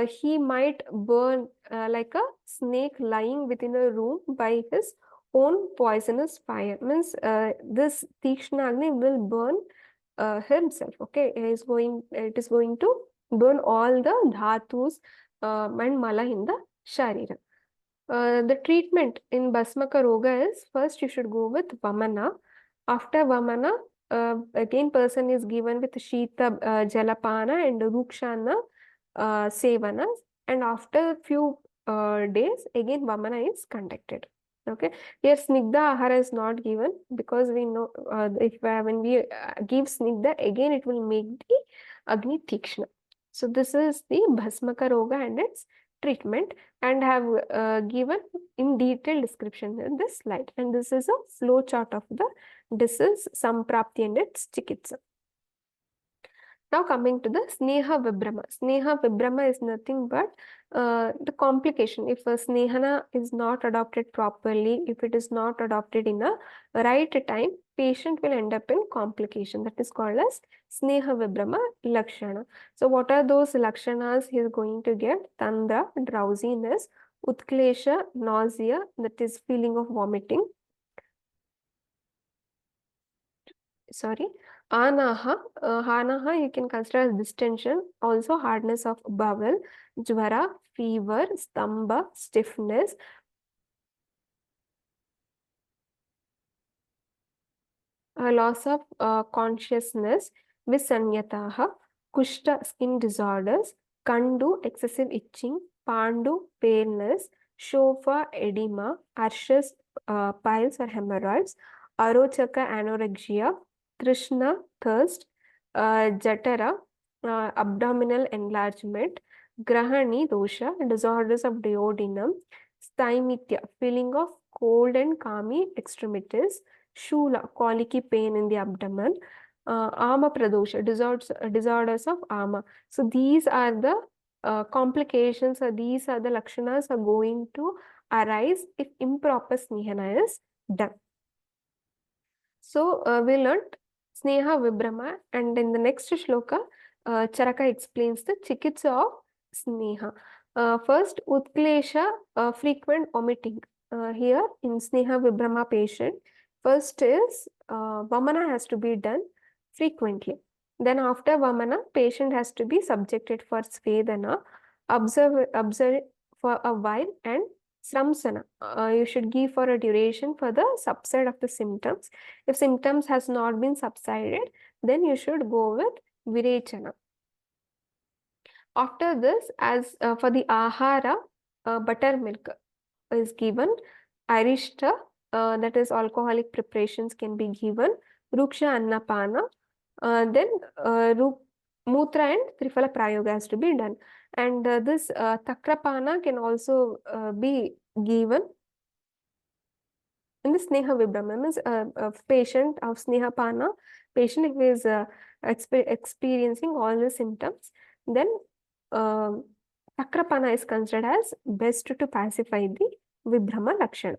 he might burn like a snake lying within a room by his own poisonous fire. Means this Tikshna Agni will burn himself. Okay, it is going to burn all the dhatus and mala in the sharira. The treatment in Bhasmaka Roga is first you should go with Vamana. After Vamana, again person is given with Shita Jalapana and Rukshana Sevanas, and after few days again Vamana is conducted. Okay, here Snigdha Ahara is not given because we know if when we give Snigdha, again it will make the Agni Tikshna. So this is the Bhasmaka Roga and its treatment, and have given in detailed description in this slide. And this is a flow chart of the disease, Samprapti and its Chikitsa. Now coming to the Sneha Vibrama. Sneha Vibrama is nothing but the complication. If a Snehana is not adopted properly, if it is not adopted in a right time, patient will end up in complication. That is called as Sneha Vibrama Lakshana. So what are those Lakshanas he is going to get? Tandra, drowsiness, Utklesha, nausea, that is feeling of vomiting. Sorry, Anaha, Hanaha you can consider as distension, also hardness of bowel, Jvara, fever, stamba, stiffness, loss of consciousness, Visanyataha, Kushta skin disorders, Kandu excessive itching, Pandu paleness, Shofa edema, Arshas piles or hemorrhoids, Arochaka anorexia, Trishna thirst, Jatara abdominal enlargement, Grahani dosha, disorders of duodenum, Stymitia, feeling of cold and clammy extremities, Shula, colicky pain in the abdomen, Ama pradosha, disorders of Ama. So these are the complications, or these are the lakshanas are going to arise if improper snehana is done. So we learned Sneha Vibrama, and in the next shloka, Charaka explains the chikitsa of Sneha. First, Utklesha, frequent vomiting. Here in Sneha Vibrama patient, first is Vamana has to be done frequently. Then after Vamana, patient has to be subjected for Svedana, observe for a while, and Sramsana. You should give for a duration for the subside of the symptoms. If symptoms has not been subsided, then you should go with Virechana. After this, as for the Ahara, buttermilk is given. Arishta, that is alcoholic preparations can be given. Ruksha Annapana. Then Mutra and Trifala Prayoga has to be done. And this Takrapana can also be given in the Sneha Vibrama. Means a patient of Sneha Pana, patient if is experiencing all the symptoms, then Takrapana is considered as best to pacify the Vibrama Lakshana.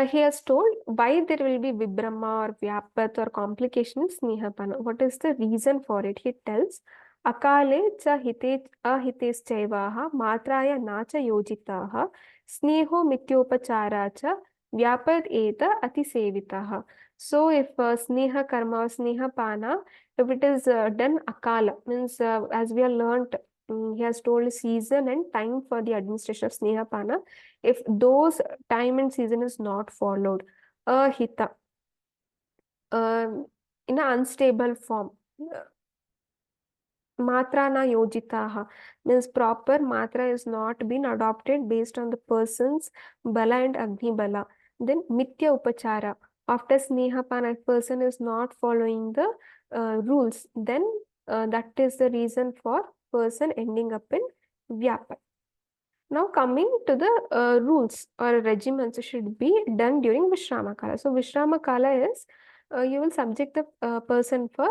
He has told why there will be Vibrama or Vyapat or complication in Snehapana. What is the reason for it? He tells, Akale cha ahites chaivaha matraya nacha yojitaha sneho mityopachara cha vyapad eta atisevitaha. So if Sneha karma or Sneha pana, if it is done akala, means as we have learnt, he has told season and time for the administration of Sneha pana. If those time and season is not followed, ahita, in an unstable form, matra na yojitaha, means proper matra is not been adopted based on the person's bala and agni bala. Then mitya upachara, after snehapana, if person is not following the rules, then that is the reason for person ending up in vyapa. Now coming to the rules or regimens should be done during Vishrama Kala. So Vishrama Kala is you will subject the person for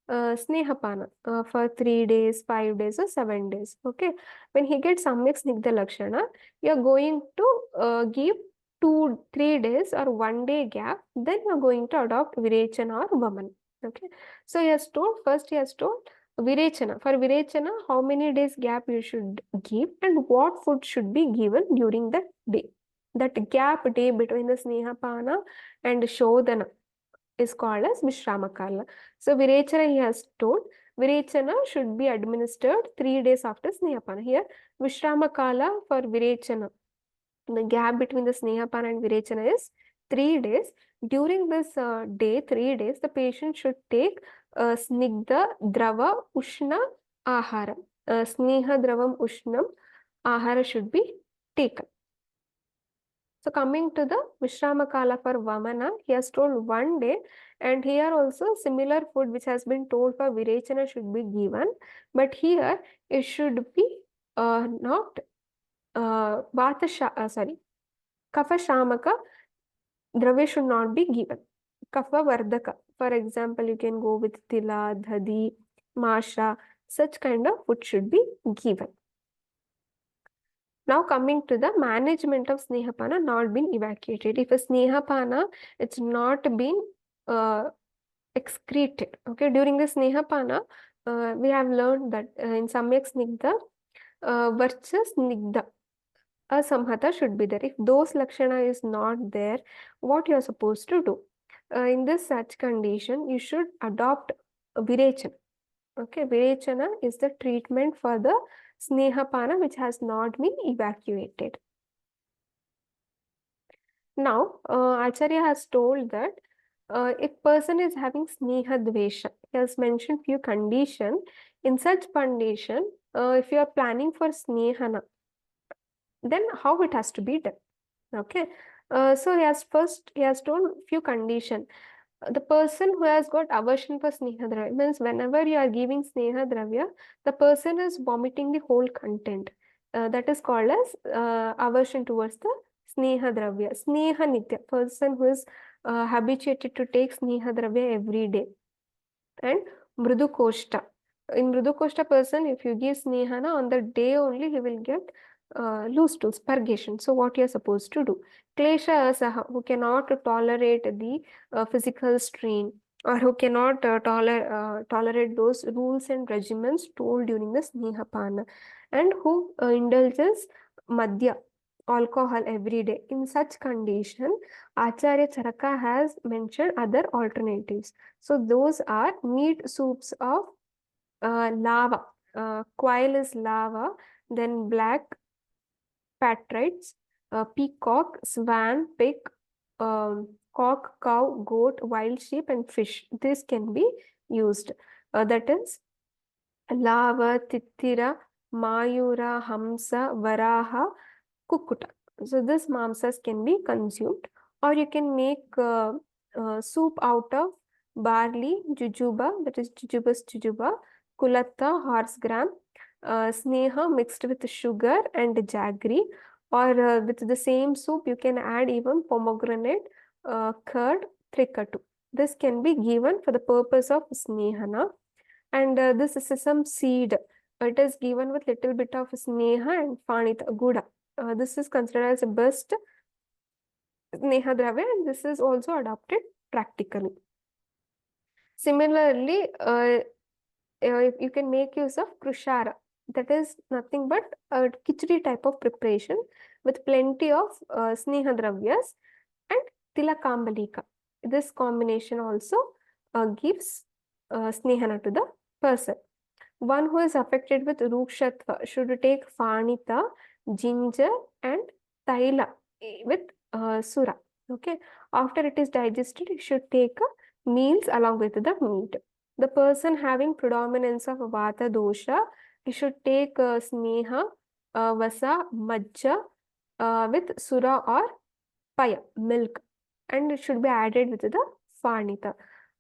Snehapana for 3 days, 5 days or 7 days. Okay. When he gets Samyak Snigdha Lakshana, you are going to give 2-3 days or 1 day gap. Then you are going to adopt Virechana or Vaman. Okay. So he has told, first he has told Virechana. For Virechana, how many days gap you should give and what food should be given during that day. That gap day between the Snehapana and Shodhana is called as Vishramakala. So Virechana he has told, Virechana should be administered 3 days after Snehapana. Here, Vishramakala for Virechana, the gap between the Snehapana and Virechana is 3 days. During this day, 3 days, the patient should take Snigdha Drava Ushna Ahara. Sneha Dravam Ushnam Ahara should be taken. So coming to the Vishramakala for Vamana, he has told 1 day, and here also similar food which has been told for Virechana should be given, but here it should be not Kapha Shamaka Dravya should not be given. Kapha Vardaka, for example, you can go with Tila, Dhadi, Masha, such kind of food should be given. Now coming to the management of Snehapana not been evacuated. If a Snehapana, it's not been excreted. Okay, during the Snehapana, we have learned that in Samyak Snigdha, Varcha Snigdha, a Samhita should be there. If those Lakshana is not there, what you are supposed to do? In this such condition, you should adopt Virechana. Okay, Virechana is the treatment for the Snehapana which has not been evacuated. Now, Acharya has told that if person is having Sneha Dvesha, he has mentioned few conditions. In such condition, if you are planning for Snehana, then how it has to be done. Okay. So he has told few condition. The person who has got aversion for Sneha Dravya means whenever you are giving Sneha Dravya, the person is vomiting the whole content. That is called as aversion towards the Sneha Dravya. Sneha Nitya, person who is habituated to take Sneha Dravya every day. And Mrudu Koshta. In Mrudu Koshta person, if you give Snehana on the day only, he will get loose stools, purgation. So what you are supposed to do? Klesha Asaha, who cannot tolerate the physical strain, or who cannot tolerate those rules and regimens told during the Snehapana, and who indulges Madhya, alcohol every day. In such condition, Acharya Charaka has mentioned other alternatives. So those are meat soups of lava. Quail is lava, then black patrites, peacock, swan, pig, cock, cow, goat, wild sheep, and fish. This can be used. That is lava, tithira, mayura, hamsa, varaha, kukuta. So this mamsas can be consumed, or you can make soup out of barley, jujuba, that is jujubas jujuba, kulatta, horse gram, sneha mixed with sugar and jaggery, or with the same soup you can add even pomegranate, curd, trikatu. This can be given for the purpose of snehana, and this is some seed. It is given with little bit of sneha and fanita, guda. This is considered as a best Sneha Dravya, and this is also adopted practically. Similarly, you can make use of krushara. That is nothing but a khichdi type of preparation with plenty of Sneha Dravyas and Tilakambalika. This combination also gives Snehana to the person. One who is affected with Rukshatva should take Fanita, ginger, and Taila with Sura. Okay. After it is digested, you should take meals along with the meat. The person having predominance of Vata dosha, he should take Sneha, Vasa, Majja with Sura or Paya, milk, and it should be added with the Fanita.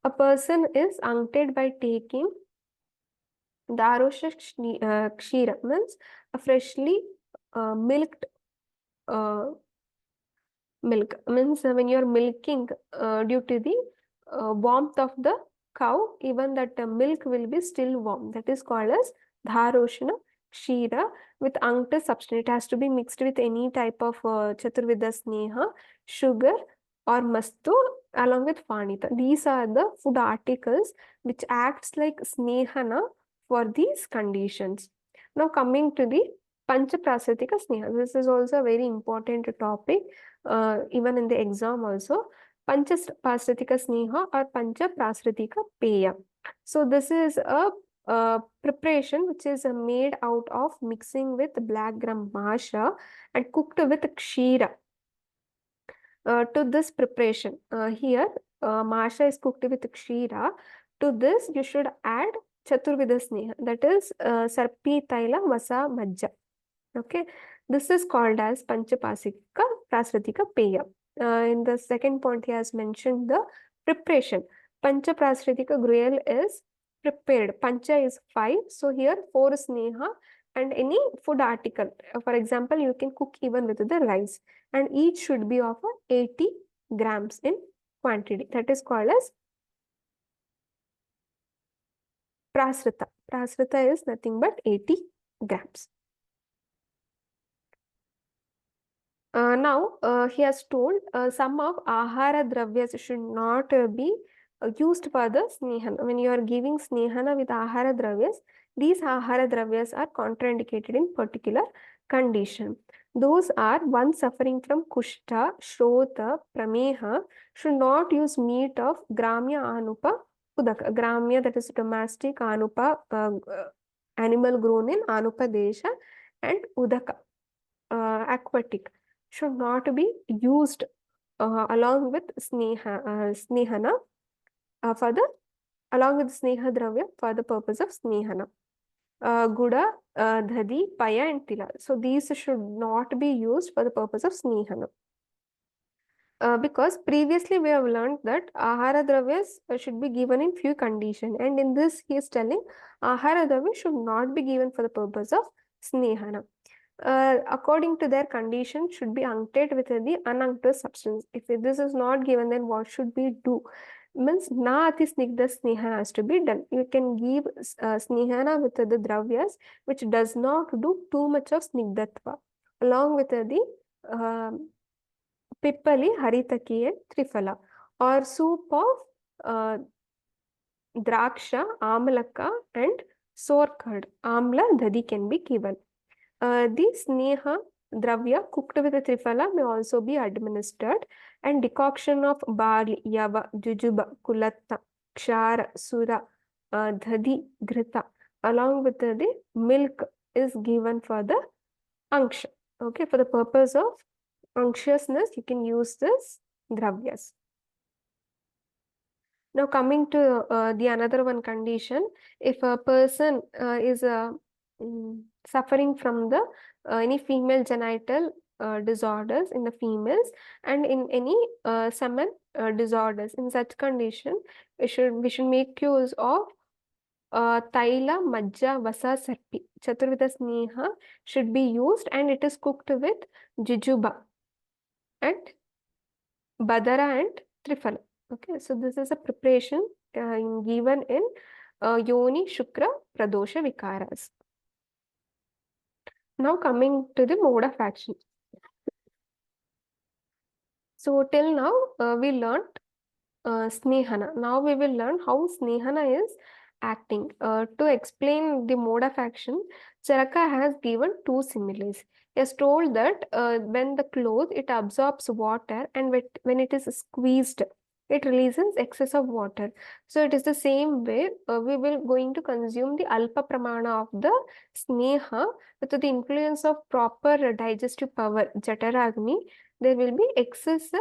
A person is uncted by taking Darosha Kshira means a freshly milked milk. Means when you are milking due to the warmth of the cow, even that milk will be still warm. That is called as Dharoshana Kshira with unctuous substance. It has to be mixed with any type of Chaturveda Sneha, sugar or Mastu along with Fanita. These are the food articles which acts like Snehana for these conditions. Now coming to the Panchaprasatika Sneha. This is also a very important topic, even in the exam also. Panchaprasatika Sneha or Panchaprasatika Peya. So this is a preparation which is made out of mixing with black gram masha and cooked with kshira. To this preparation, here masha is cooked with kshira. To this you should add Chaturvida Sneha, that is Sarpi Taila Vasa Majja. Okay, this is called as Panchapasika Prasratika Peya. In the second point, he has mentioned the preparation. Panchaprasratika Gruyel is prepared. Pancha is 5, so here 4 Sneha and any food article. For example, you can cook even with the rice, and each should be of 80 grams in quantity. That is called as Prasrita. Prasrita is nothing but 80 grams. Now, he has told some of Ahara Dravyas should not be used for the Snehana. When you are giving Snehana with Ahara Dravyas, these Ahara Dravyas are contraindicated in particular condition. Those are one suffering from Kushta, Shrota, Prameha should not use meat of Gramya Anupa Udaka. Gramya, that is domestic, Anupa, animal grown in Anupa Desha, and Udaka, aquatic, should not be used along with Snehana along with Sneha Dravya for the purpose of Snehana. Guda, Dhadi, Paya and Tila. So these should not be used for the purpose of Snehana. Because previously we have learned that Ahara Dravyas should be given in few conditions, and in this he is telling Ahara Dravya should not be given for the purpose of Snehana. According to their condition, should be unctuous with the ununctuous substance. If this is not given, then what should we do? Means na ati snigdha snehana has to be done. You can give snehana with the dravyas which does not do too much of snigdhatva, along with the pippali, haritaki and trifala, or soup of draksha, amalaka and sour curd, amla, dadi can be given. The sneha dravya cooked with the trifala may also be administered, and decoction of barley, yava, jujuba, kulatta, kshara, sura, dhadi, ghrita, along with the milk is given for the anksha. Okay, for the purpose of unctuousness, you can use this dravyas. Now coming to the another one condition, if a person is suffering from the any female genital disorders in the females and in any semen disorders, in such condition we should make use of Taila, Majja, Vasa, Sarpi. Chaturvida Sneha should be used, and it is cooked with Jujuba and Badara and Trifala. Okay, so this is a preparation given in Yoni, Shukra, Pradosha, Vikaras. Now coming to the mode of action. So till now we learned Snehana. Now we will learn how Snehana is acting. To explain the mode of action, Charaka has given two similes. He has told that when the cloth, it absorbs water, and when it is squeezed, it releases excess of water. So it is the same way we will going to consume the alpa pramana of the Sneha with the influence of proper digestive power, Jataragni. There will be excessive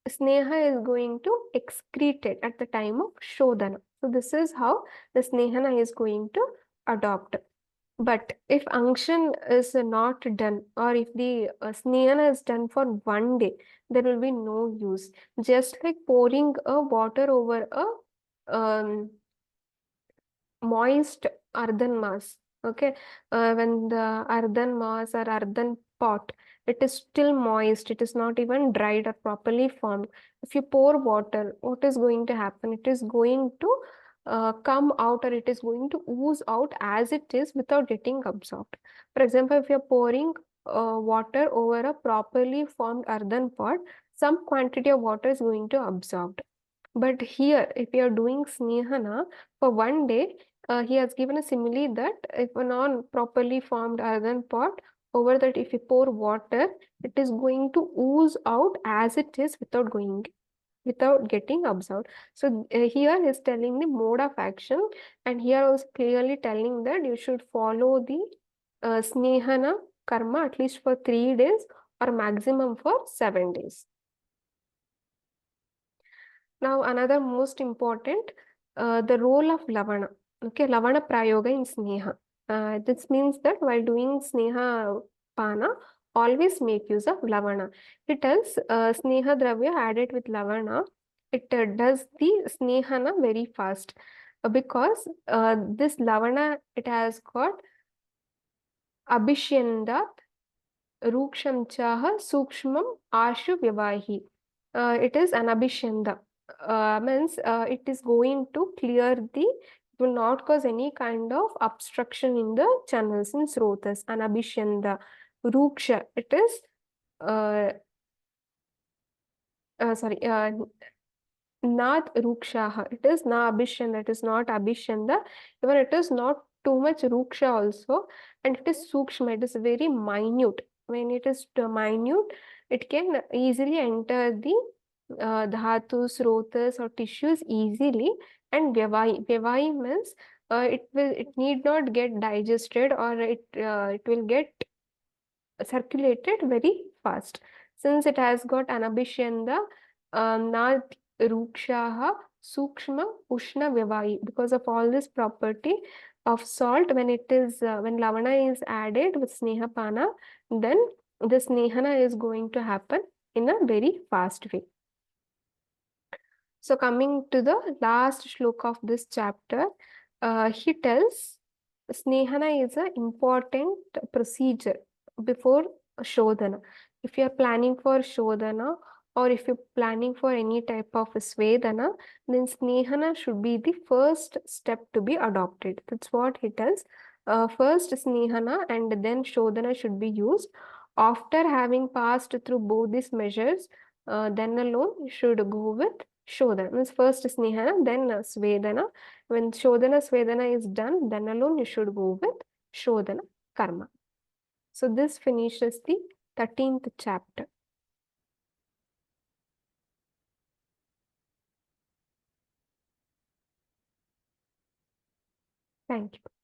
Sneha is going to excrete it at the time of Shodhana. So this is how the Snehana is going to adopt. But if unction is not done, or if the Snehana is done for one day, there will be no use. Just like pouring a water over a moist earthen mass. Okay, when the earthen mass or earthen pot, it is still moist, it is not even dried or properly formed. If you pour water, what is going to happen? It is going to come out, or it is going to ooze out as it is without getting absorbed. For example, if you are pouring water over a properly formed earthen pot, some quantity of water is going to absorb. But here, if you are doing Snehana for one day, he has given a simile that if a non-properly formed earthen pot, over that if you pour water, it is going to ooze out as it is without getting absorbed. So here he is telling the mode of action, and here also clearly telling that you should follow the Snehana karma at least for 3 days or maximum for 7 days. Now another most important, the role of Lavana. Okay, Lavana Prayoga in Sneha. This means that while doing Sneha Pana, always make use of Lavana. It tells Sneha Dravya added with Lavana, it does the Snehana very fast. Because this Lavana, it has got Abhishyanda, Ruksham Chaha, Sukshmam, Ashu Vyavahi. It is an Abhishyanda. Means it is going to clear it will not cause any kind of obstruction in the channels in srotas. Anabhishyanda. Ruksha, it is not rukshaha. It is na abhishyanda. It is not abhishyanda. Even it is not too much ruksha also, and it is sukshma. It is very minute. When it is minute, it can easily enter the dhatus, rotas or tissues easily, and vyavahi means it need not get digested, or it will get circulated very fast. Since it has got anabhishyanda, nad rukshaha, sukshma, ushna vyavahi, because of all this property, of salt when it is when lavana is added with snehapana, then this snehana is going to happen in a very fast way. So coming to the last shloka of this chapter, he tells snehana is an important procedure before shodhana. If you are planning for shodhana or if you're planning for any type of svedana, then snehana should be the first step to be adopted. That's what he tells. First snehana and then shodhana should be used. After having passed through both these measures, then alone you should go with Shodhana. Means first Snehana, then Svedana. When Shodhana, Svedana is done, then alone you should go with Shodhana Karma. So this finishes the 13th chapter. Thank you.